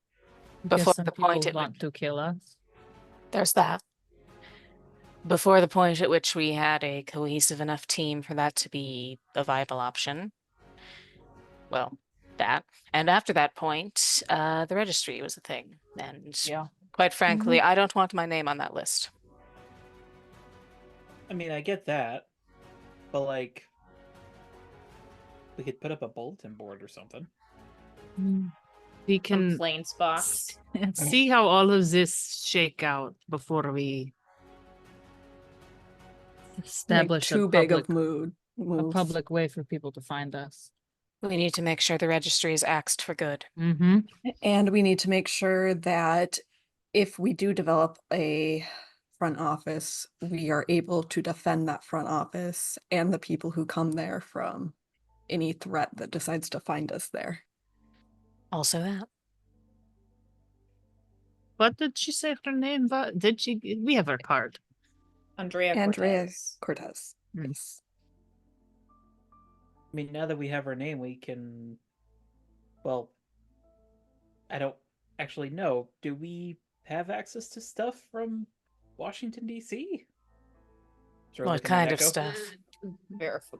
Guess before some the point people at want to kill us. there's that. Before the point at which we had a cohesive enough team for that to be a viable option. Well, that. And after that point, the registry was a thing. And Yeah. quite frankly, I don't want my name on that list. I mean, I get that, but like, we could put up a bulletin board or something. We can Complaints box. see how all of this shake out before we establish too a big public, of mood. a Moves. public way for people to find us. We need to make sure the registry is axed for good. Mm-hmm. And we need to make sure that if we do develop a front office, we are able to defend that front office and the people who come there from any threat that decides to find us there. Also that. What did she say her name was? Did she? We have her card. Andrea Andrea Cortez. Cortez. Hmm. Yes. I mean, now that we have her name, we can. Well, I don't actually know. Do we have access to stuff from Washington, D.C.? Sure, What looking at kind of Echo. stuff?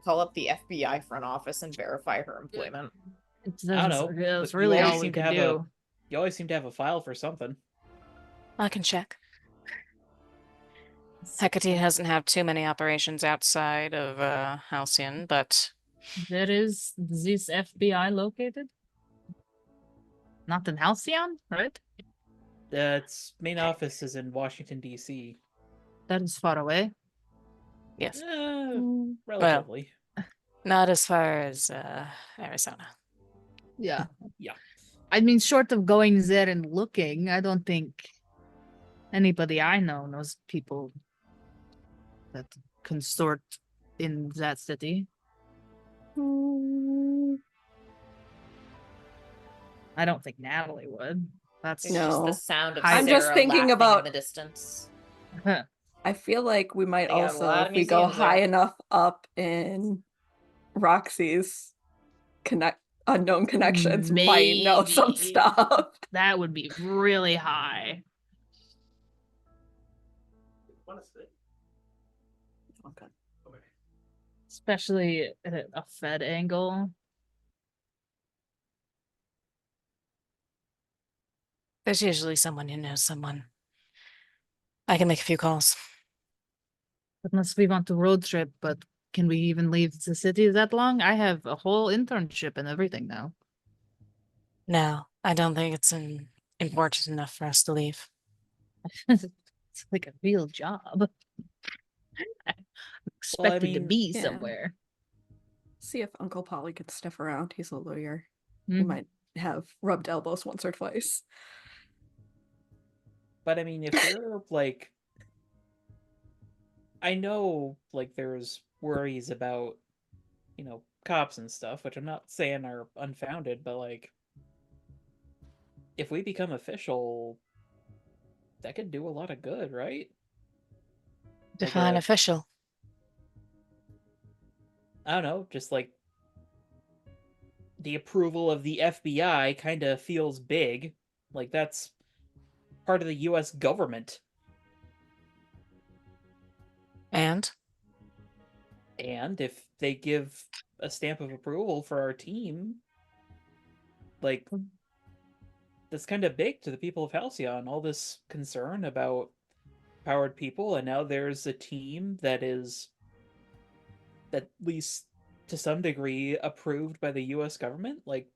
Call up the FBI front office and verify her employment. I don't know. That's but really always all we seem to could have do. You always seem to have a file for something. I can check. Hecate doesn't have too many operations outside of Halcyon, but There is this FBI located? Not in Halcyon, right? Its main office is in Washington, D.C. That is far away. yes, Relatively. not as far as Arizona. Yeah. Yeah. I mean, short of going there and looking, I don't think anybody I know knows people that consort in that city. I don't think Natalie would. That's It's just the No. sound of I'm Sarah just thinking laughing about- in the distance. I feel like we might They got a also, lot of if we go museums there. high enough up in Roxy's unknown connections, might know some Maybe. stuff. that would be really high. Okay. Especially at a Fed angle. There's usually someone who knows someone. I can make a few calls. Unless we want to road trip, but can we even leave the city that long? I have a whole internship and everything now. No, I don't think it's important enough for us to leave. It's like a real job. I'm expected to mean, be yeah. somewhere. See if Uncle Polly could sniff around. He's a lawyer. He Mhm. might have rubbed elbows once or twice. But I mean, if we're like, I know like there's worries about, cops and stuff, which I'm not saying are unfounded, but like, if we become official, that could do a lot of good, right? Like Define a- official. I don't know, just like the approval of the FBI kind of feels big. Like that's part of the US government. And And if they give a stamp of approval for our team, like that's kind of big to the people of Halcyon. All this concern about powered people, and now there's a team that is at least to some degree approved by the US government. Like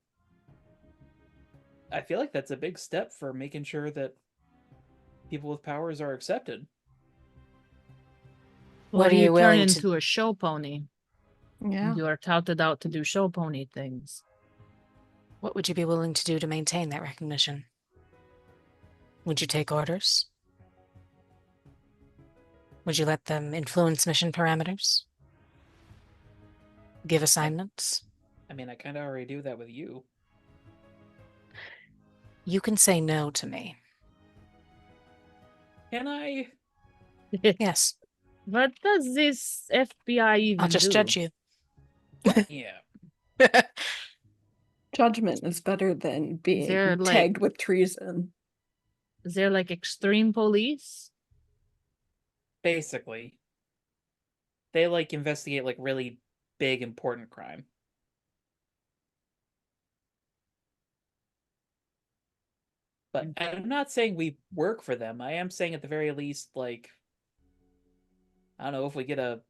I feel like that's a big step for making sure that people with powers are accepted. what Or are you turn willing to into a show pony. Yeah. You are touted out to do show pony things. What would you be willing to do to maintain that recognition? Would you take orders? Would you let them influence mission parameters? Give assignments? I mean, I kind of already do that with you. You can say no to me. Can I? Yes, What does this FBI even I'll just do? judge you. Yeah. Judgment is better than being there, like- tagged with treason. Is there like extreme police? Basically. They like investigate like really big important crime. But I'm not saying we work for them. I am saying at the very least, like, I don't know, if we get a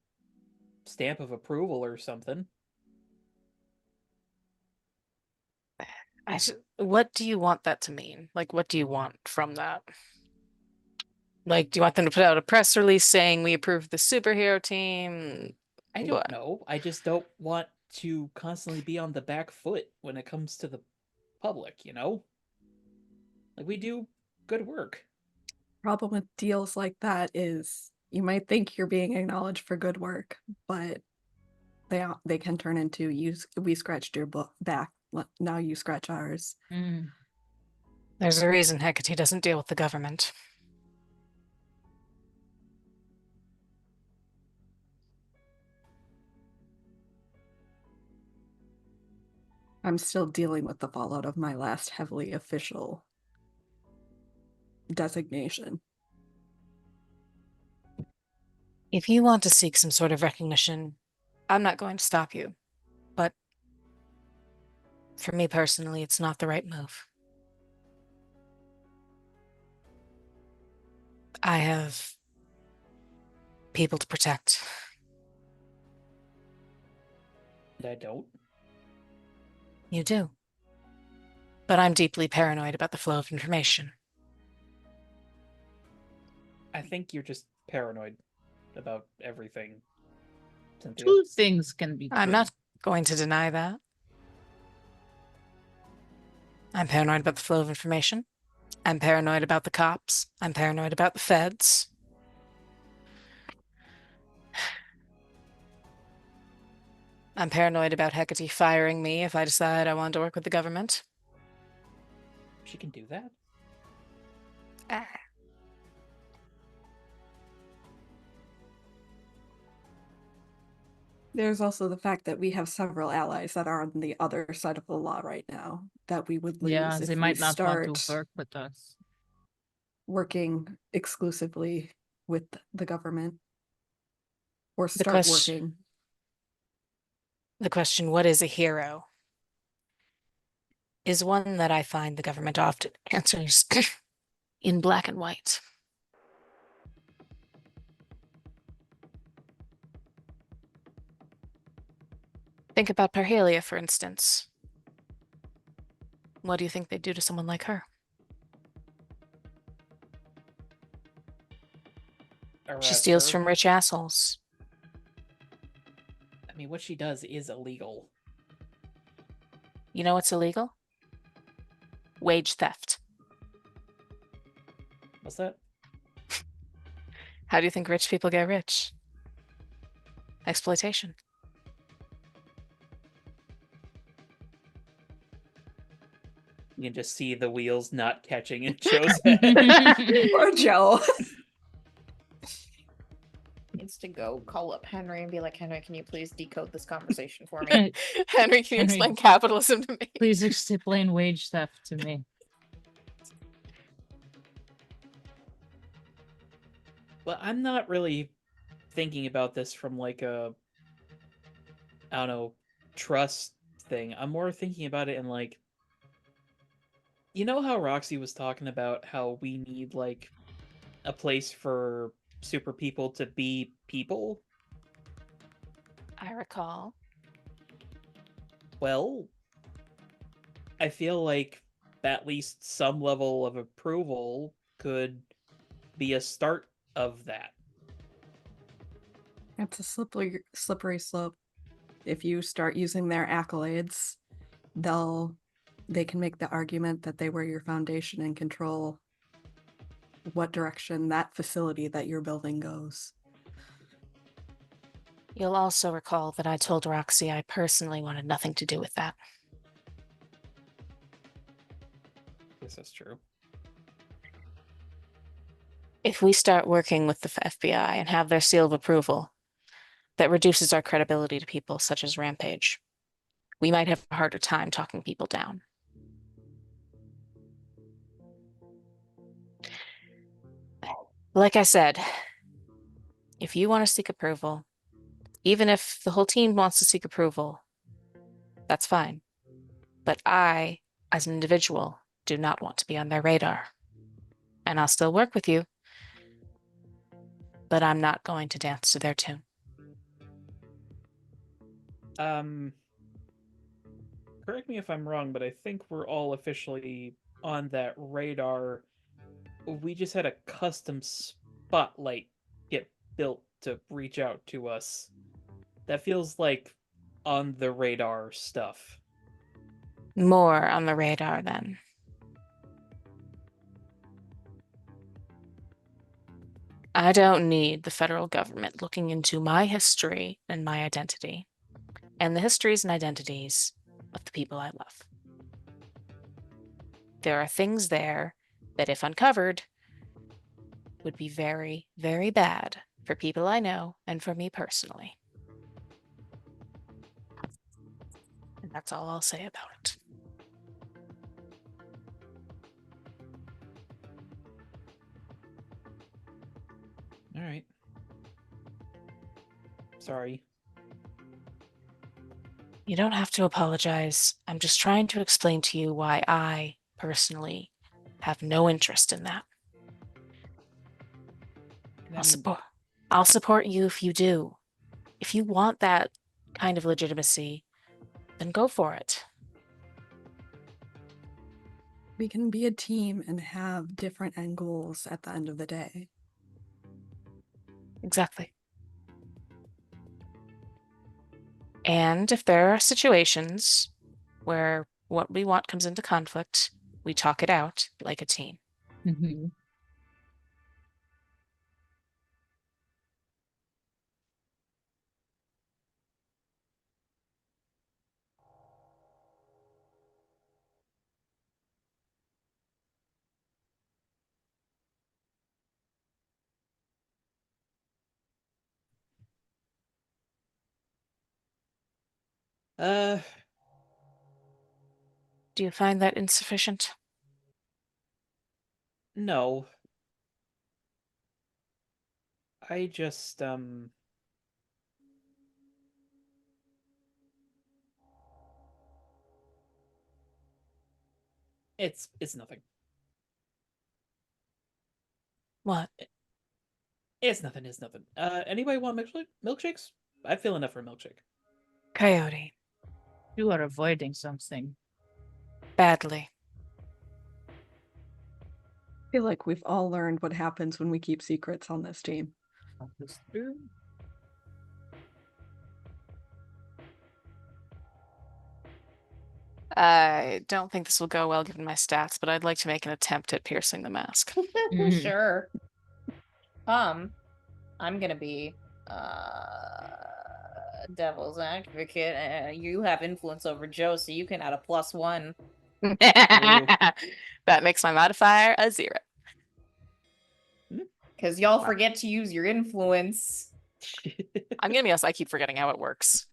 stamp of approval or something. What do you want that to mean? Like, what do you want from that? Like, do you want them to put out a press release saying we approve the superhero team? I don't What? know. I just don't want to constantly be on the back foot when it comes to the public, you know? Like, we do good work. Problem with deals like that is you might think you're being acknowledged for good work, but they can turn into we scratched your back. Now you scratch ours. There's a reason Hecate doesn't deal with the government. I'm still dealing with the fallout of my last heavily official designation. If you want to seek some sort of recognition, I'm not going to stop you. But for me personally, it's not the right move. I have people to protect. And I don't. You do. But I'm deeply paranoid about the flow of information. I think you're just paranoid about everything, Cynthia. Two things can be true. I'm not going to deny that. I'm paranoid about the flow of information. I'm paranoid about the cops. I'm paranoid about the feds. I'm paranoid about Hecate firing me if I decide I want to work with the government. She can do that? There's also the fact that we have several allies that are on the other side of the law right now that we would lose Yeah, if they we might not start want to work with us. working exclusively with the government or The start question- working. The question, what is a hero, is one that I find the government often answers in black and white. Think about Parhelia, for instance. What do you think they'd do to someone like her? She Arrest steals her? from rich assholes. I mean, what she does is illegal. You know what's illegal? Wage theft. What's that? How do you think rich people get rich? Exploitation. You can just see the wheels not catching in Joe's head. Or Joe. Needs to go call up Henry and be like, Henry, can you please decode this conversation for me? Henry, can you Henry. explain capitalism to me? Please explain wage theft to me. But I'm not really thinking about this from like a, I don't know, trust thing. I'm more thinking about it in like, you know how Roxy was talking about how we need like a place for super people to be people? I recall. Well, I feel like at least some level of approval could be a start of that. It's a slippery slope. If you start using their accolades, they can make the argument that they were your foundation and control what direction that facility that you're building goes. You'll also recall that I told Roxy I personally wanted nothing to do with that. This is true. If we start working with the FBI and have their seal of approval, that reduces our credibility to people such as Rampage. We might have a harder time talking people down. Like I said, if you want to seek approval, even if the whole team wants to seek approval, that's fine. But I, as an individual, do not want to be on their radar. And I'll still work with you, but I'm not going to dance to their tune. Correct me if I'm wrong, but I think we're all officially on that radar. We just had a custom spotlight get built to reach out to us. That feels like on the radar stuff. More on the radar, then. I don't need the federal government looking into my history and my identity. and the histories and identities of the people I love. There are things there that, if uncovered, would be very, very bad for people I know and for me personally. And that's all I'll say about it. All right. Sorry. You don't have to apologize. I'm just trying to explain to you why I, personally, have no interest in that. I mean, I'll support you if you do. If you want that kind of legitimacy, then go for it. We can be a team and have different end goals at the end of the day. Exactly. And if there are situations where what we want comes into conflict, we talk it out like a team. Mm-hmm. Do you find that insufficient? No. I just, it's nothing. What? It's nothing, it's nothing. Anybody want milkshakes? I feel enough for a milkshake. Coyote. You are avoiding something. Badly. I feel like we've all learned what happens when we keep secrets on this team. That is true. I don't think this will go well given my stats, but I'd like to make an attempt at piercing the mask. Mhm. Sure. I'm gonna be devil's advocate. You have influence over Joe, so you can add a +1. That makes my modifier a 0. Because y'all Wow. forget to use your influence. I'm gonna be honest, I keep forgetting how it works.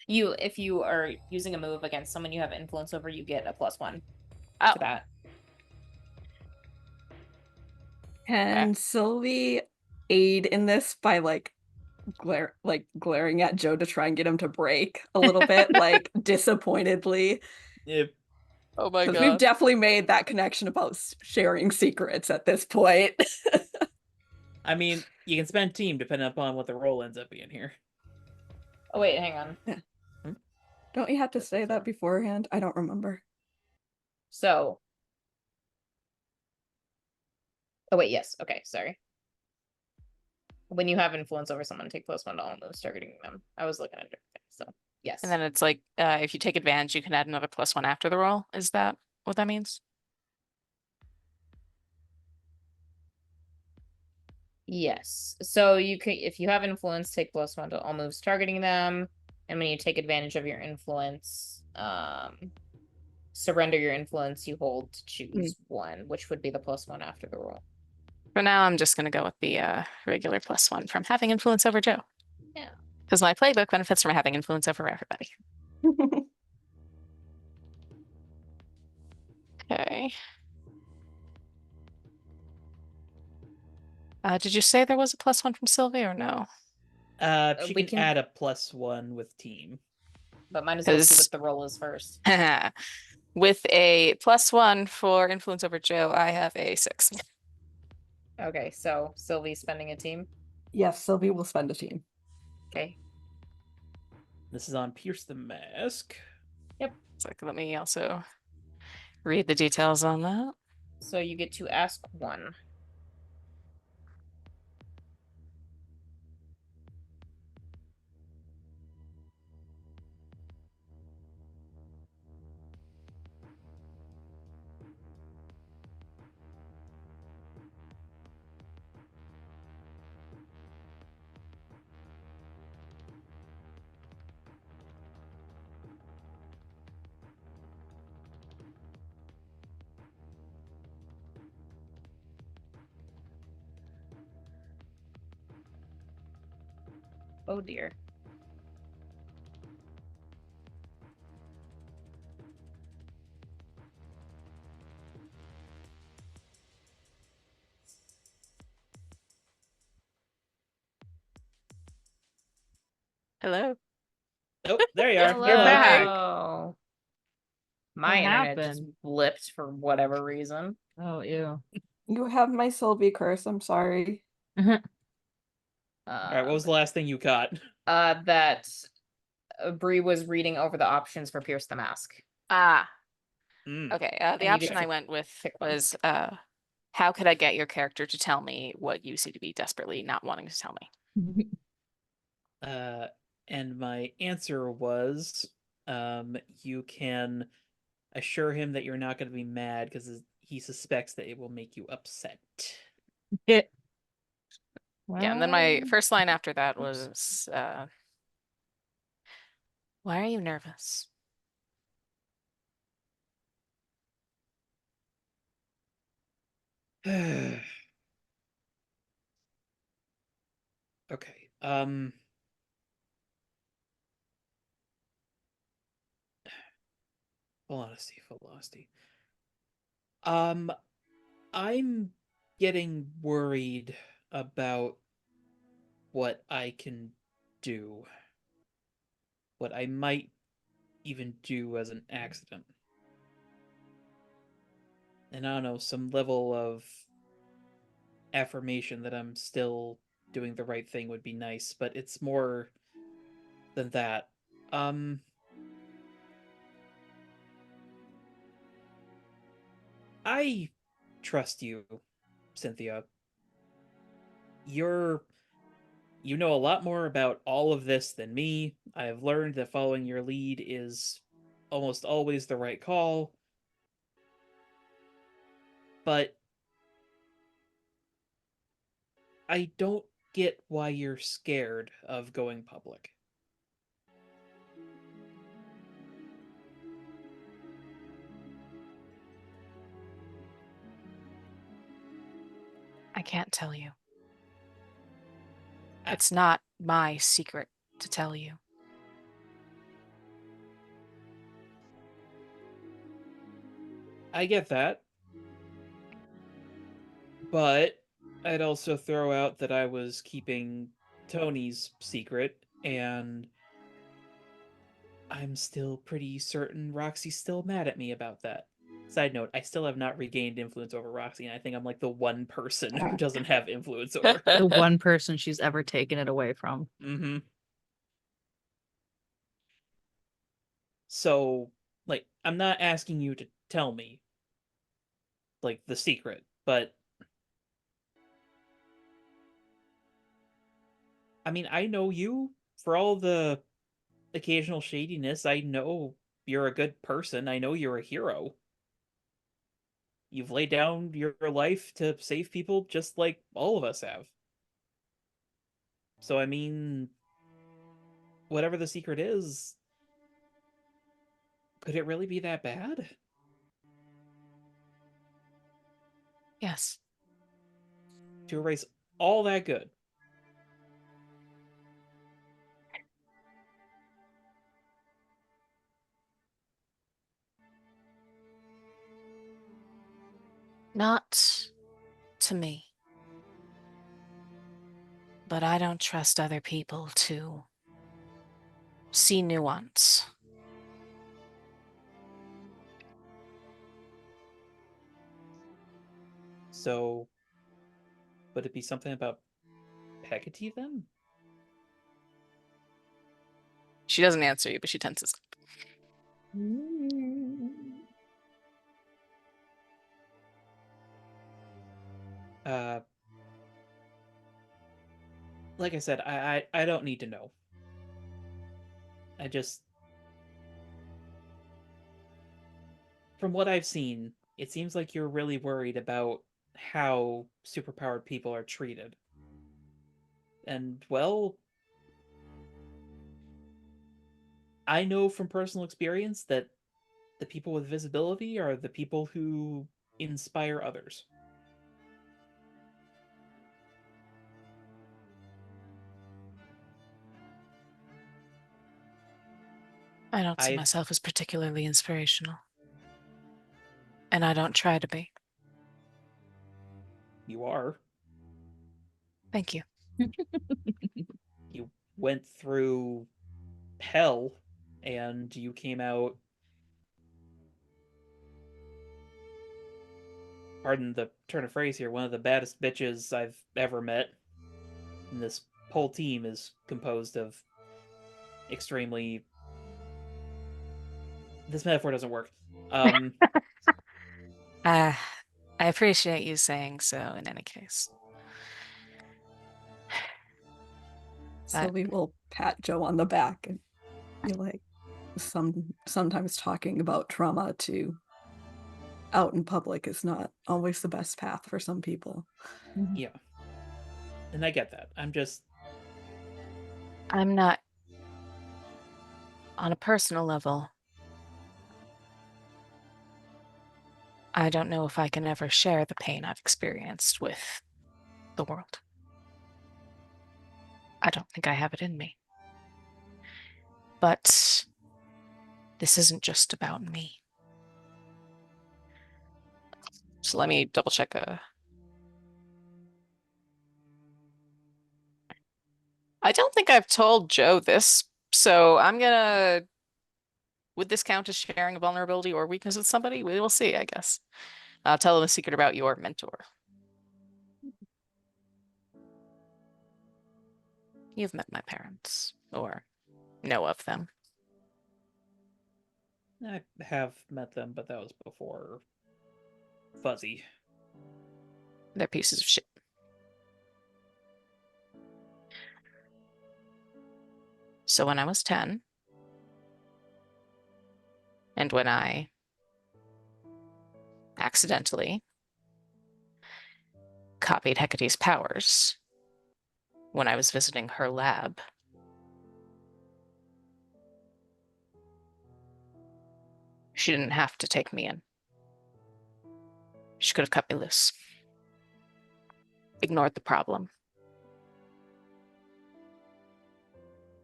If you are using a move against someone you have influence over, you get a +1 Oh. to that. Can Sylvie aid in this by glaring at Joe to try and get him to break a little bit, like disappointedly? If Oh my Because we've god. definitely made that connection about sharing secrets at this point. I mean, you can spend team depending upon what the role ends up being here. Oh wait, hang on. Don't you have to say that beforehand? I don't remember. So. Oh wait, yes. Okay, sorry. When you have influence over someone, take +1 to all moves targeting them. I was looking at it. So yes. And then it's like, if you take advantage, you can add another +1 after the roll. Is that what that means? Yes. So you can, if you have influence, take +1 to all moves targeting them. And when you take advantage of your influence, surrender your influence you hold to choose one, which would be the +1 after the roll. For now, I'm just gonna go with the regular +1 from having influence over Joe. Yeah. Because my playbook benefits from having influence over everybody. Okay. Did you say there was a +1 from Sylvie or no? She we can add a +1 with team. But might as well see 'Cause- what the roll is first. With a +1 for influence over Joe, I have a 6. Okay, so Sylvie's spending a team. Yes, Sylvie will spend a team. Okay. This is on Pierce the Mask. So let me also read the details on that. So you get to ask one. Oh dear. Hello. Oh, there you are. Hello. You're Hello. back. Hey. My What internet just happened? blipped for whatever reason. Oh, ew. You have my Sylvie curse. I'm sorry. All right, what was the last thing you caught? That Bree was reading over the options for Pierce the Mask. Ah, Mm. okay. The And you option get I to went with pick one. was how could I get your character to tell me what you seem to be desperately not wanting to tell me? And my answer was, you can assure him that you're not going to be mad because he suspects that it will make you upset. Yeah, and then my Well, first line after that was why are you nervous? Okay. Velocity. I'm getting worried about what I can do. What I might even do as an accident. And I don't know, some level of affirmation that I'm still doing the right thing would be nice, but it's more than that. I trust you, Cynthia. You know a lot more about all of this than me. I have learned that following your lead is almost always the right call. But I don't get why you're scared of going public. I can't tell you. It's not my secret to tell you. I get that. But I'd also throw out that I was keeping Tony's secret, and I'm still pretty certain Roxy's still mad at me about that. Side note, I still have not regained influence over Roxy, and I think I'm like the one person who doesn't have influence over her. the one person she's ever taken it away from. Mm-hmm. So, like, I'm not asking you to tell me, like, the secret, but I mean, I know you for all the occasional shadiness. I know you're a good person. I know you're a hero. You've laid down your life to save people just like all of us have. So, I mean, whatever the secret is, could it really be that bad? Yes. To erase all that good. Not to me. But I don't trust other people to see nuance. So, would it be something about Hecate then? She doesn't answer you, but she tenses up. Uh, like I said, I don't need to know. I just, from what I've seen, it seems like you're really worried about how superpowered people are treated. And, well, I know from personal experience that the people with visibility are the people who inspire others. I don't see I've- myself as particularly inspirational. And I don't try to be. You are. Thank you. You went through hell and you came out, pardon the turn of phrase here, one of the baddest bitches I've ever met. And this whole team is composed of extremely... This metaphor doesn't work. I appreciate you saying so in any case. Sylvie will pat Joe on the back and be like, sometimes talking about trauma to out in public is not always the best path for some people. Yeah. And I get that. I'm not, on a personal level, I don't know if I can ever share the pain I've experienced with the world. I don't think I have it in me. But this isn't just about me. So let me double check. I don't think I've told Joe this, so I'm gonna... Would this count as sharing a vulnerability or weakness with somebody? We will see, I guess. I'll tell them a secret about your mentor. You've met my parents, or know of them. I have met them, but that was before Fuzzy. They're pieces of shit. So when I was 10, and when I accidentally copied Hecate's powers when I was visiting her lab, she didn't have to take me in. She could have cut me loose. Ignored the problem.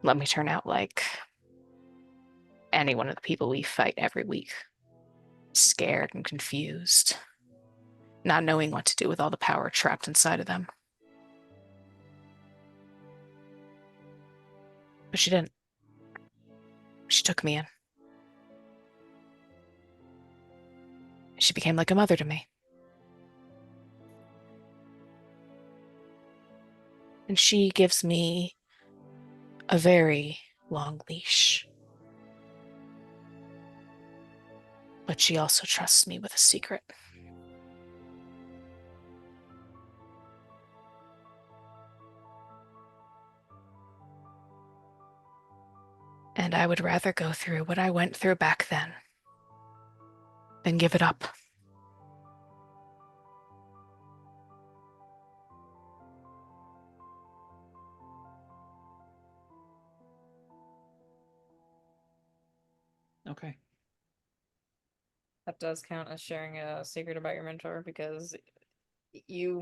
Let me turn out like any one of the people we fight every week. Scared and confused. Not knowing what to do with all the power trapped inside of them. But she didn't. She took me in. She became like a mother to me. And she gives me a very long leash. But she also trusts me with a secret. And I would rather go through what I went through back then than give it up. Okay. That does count as sharing a secret about your mentor, because you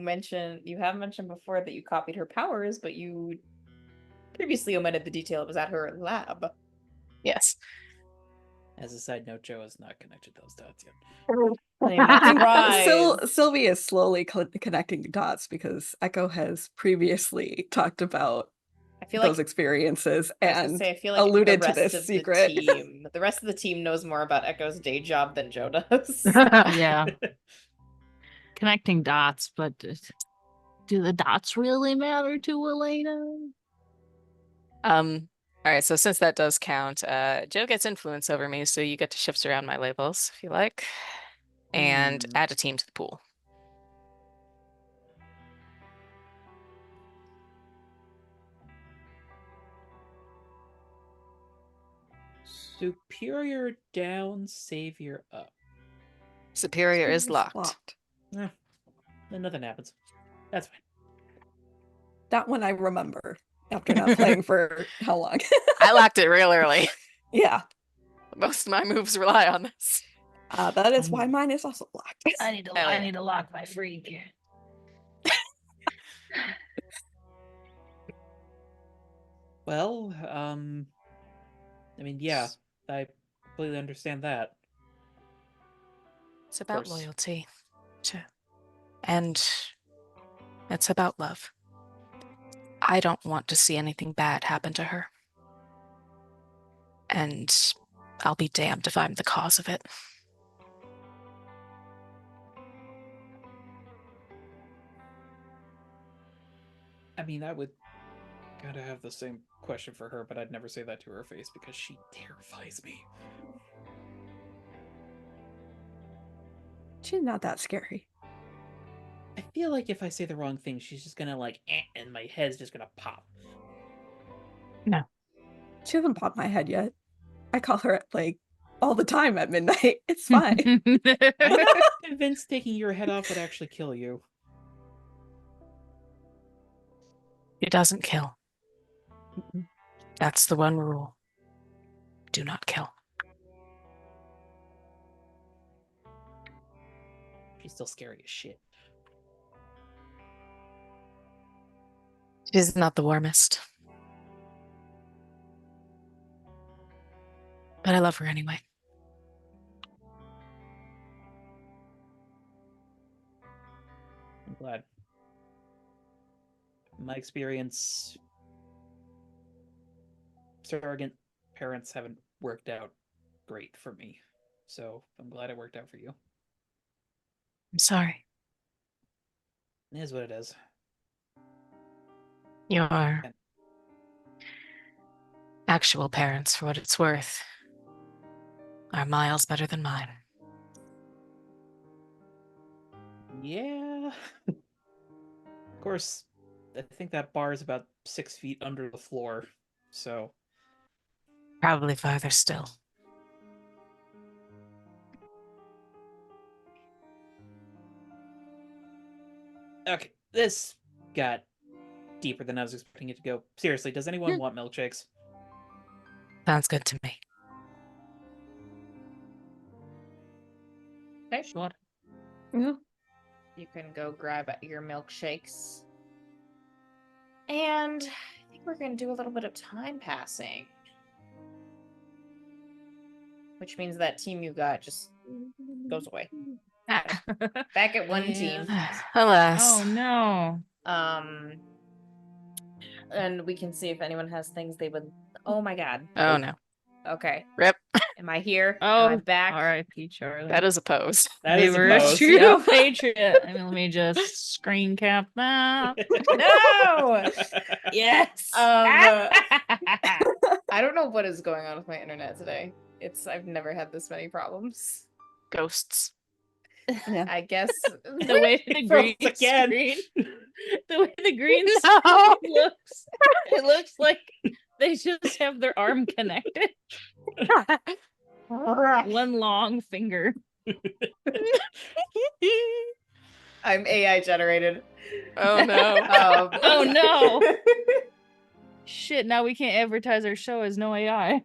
have mentioned before that you copied her powers, but you previously omitted the detail it was at her lab. Yes. As a side note, Joe has not connected those dots yet. I'm not surprised. Sylvie is slowly connecting dots because Echo has previously talked about I feel those like experiences I was gonna and say, I feel like alluded the to rest this of secret. the rest of the team knows more about Echo's day job than Joe does. Yeah. Connecting dots, but do the dots really matter to Elena? All right, so since that does count, Joe gets influence over me, so you get to shift around my labels if you like. And add a team to the pool. Superior down, savior up. Superior is locked. Then nothing happens. That's fine. That one I remember after not playing for how long? I locked it real early. Yeah. Most of my moves rely on this. That is why mine is also locked. I need to lock my freak. Well, I mean, yeah, I completely understand that. It's about course. loyalty. And it's about love. I don't want to see anything bad happen to her. And I'll be damned if I'm the cause of it. I mean, I would kind of have the same question for her, but I'd never say that to her face because she terrifies me. She's not that scary. I feel like if I say the wrong thing, she's just gonna like, and my head's just gonna pop. No. She hasn't popped my head yet. I call her like all the time at midnight. It's fine. I'm not convinced taking your head off would actually kill you. It doesn't kill. That's the one rule. Do not kill. She's still scary as shit. She's not the warmest. But I love her anyway. I'm glad. In my experience, surrogate parents haven't worked out great for me. So I'm glad it worked out for you. I'm sorry. It is what it is. Your And- actual parents, for what it's worth, are miles better than mine. Yeah. Of course, I think that bar is about 6 feet under the floor. So Probably farther still. okay, this got deeper than I was expecting it to go. Seriously, does anyone want milkshakes? Sounds good to me. Okay. Sure. Yeah. You can go grab your milkshakes. And I think we're going to do a little bit of time passing. Which means that team you got just goes away. Back at one team. Alas. Oh no. And we can see if anyone has things they would. Oh my god. Oh no. Okay. Rip. Am I here? Oh, Am I back? R.I.P. Charlie. That is a pose. That is a Reverse pose. true Yep. patriot. I mean, let me just screen cap that. No! Yes. I don't know what is going on with my internet today. I've never had this many problems. Ghosts. I guess The way the green Froze again. screen, the way the green No. screen looks, it looks like they just have their arm connected. One long finger. I'm AI generated. Oh no. Oh no. Shit, now we can't advertise our show as no AI.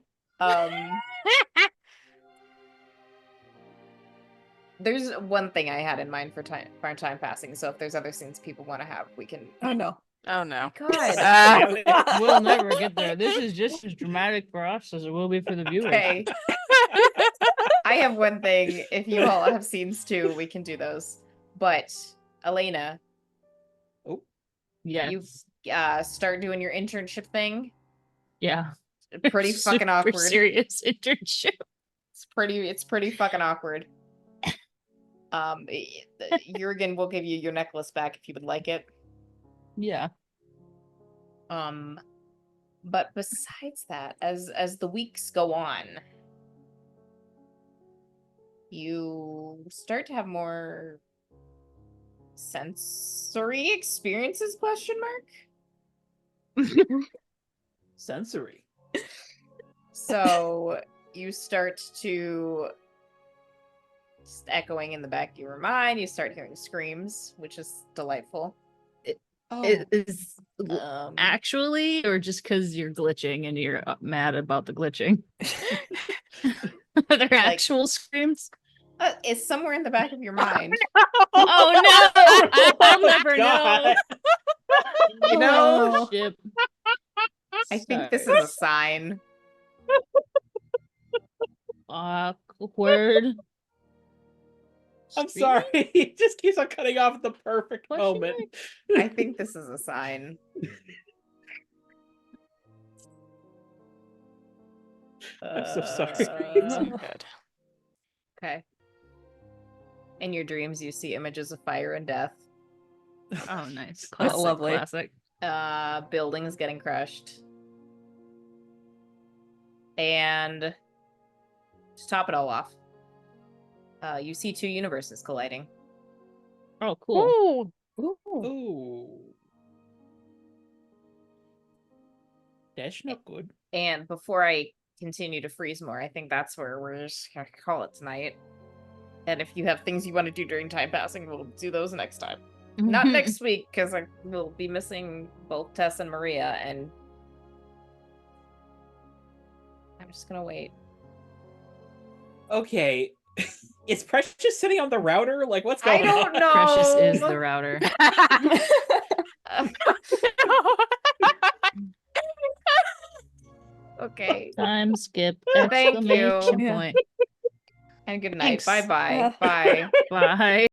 There's one thing I had in mind for time passing. So if there's other scenes people want to have, we can. Oh no. Oh no. God. We'll never get there. This is just as dramatic for us as it will be for the viewers. Okay. I have one thing. If you all have scenes too, we can do those. But Elena, Yes. you start doing your internship thing. Yeah. Pretty fucking Super awkward. serious internship. It's pretty fucking awkward. Jurgen will give you your necklace back if you would like it. Yeah. But besides that, as the weeks go on, you start to have more sensory experiences, question mark? Sensory. So you start to just echoing in the back of your mind, you start hearing screams, which is delightful. Is Um, actually, or just because you're glitching and you're mad about the glitching? Are there actual screams? it's somewhere in the back of your mind. Oh no! I'll never know. God. You know, Oh, shit. I think this is Sorry. a sign. awkward. I'm Screen? sorry. It just keeps on cutting off at the perfect Question moment. I think this is a sign. I'm so sorry. Screens are good. Okay. In your dreams, you see images of fire and death. Oh, nice. Oh, Classic. lovely. Classic. Buildings getting crushed. And to top it all off, you see two universes colliding. Oh, cool. Ooh. Ooh. That's not good. And before I continue to freeze more, I think that's where we're just gonna call it tonight. And if you have things you want to do during time passing, we'll do those next time. Not next week, because I will be missing both Tess and Maria, and I'm just gonna wait. Okay. Is Precious sitting on the router? Like, what's going I don't on? know. Precious is the router. Okay. Time skip. Thank you. Exclamation Yeah. point. And good night. Thanks. Bye-bye. Yeah. Bye. Bye.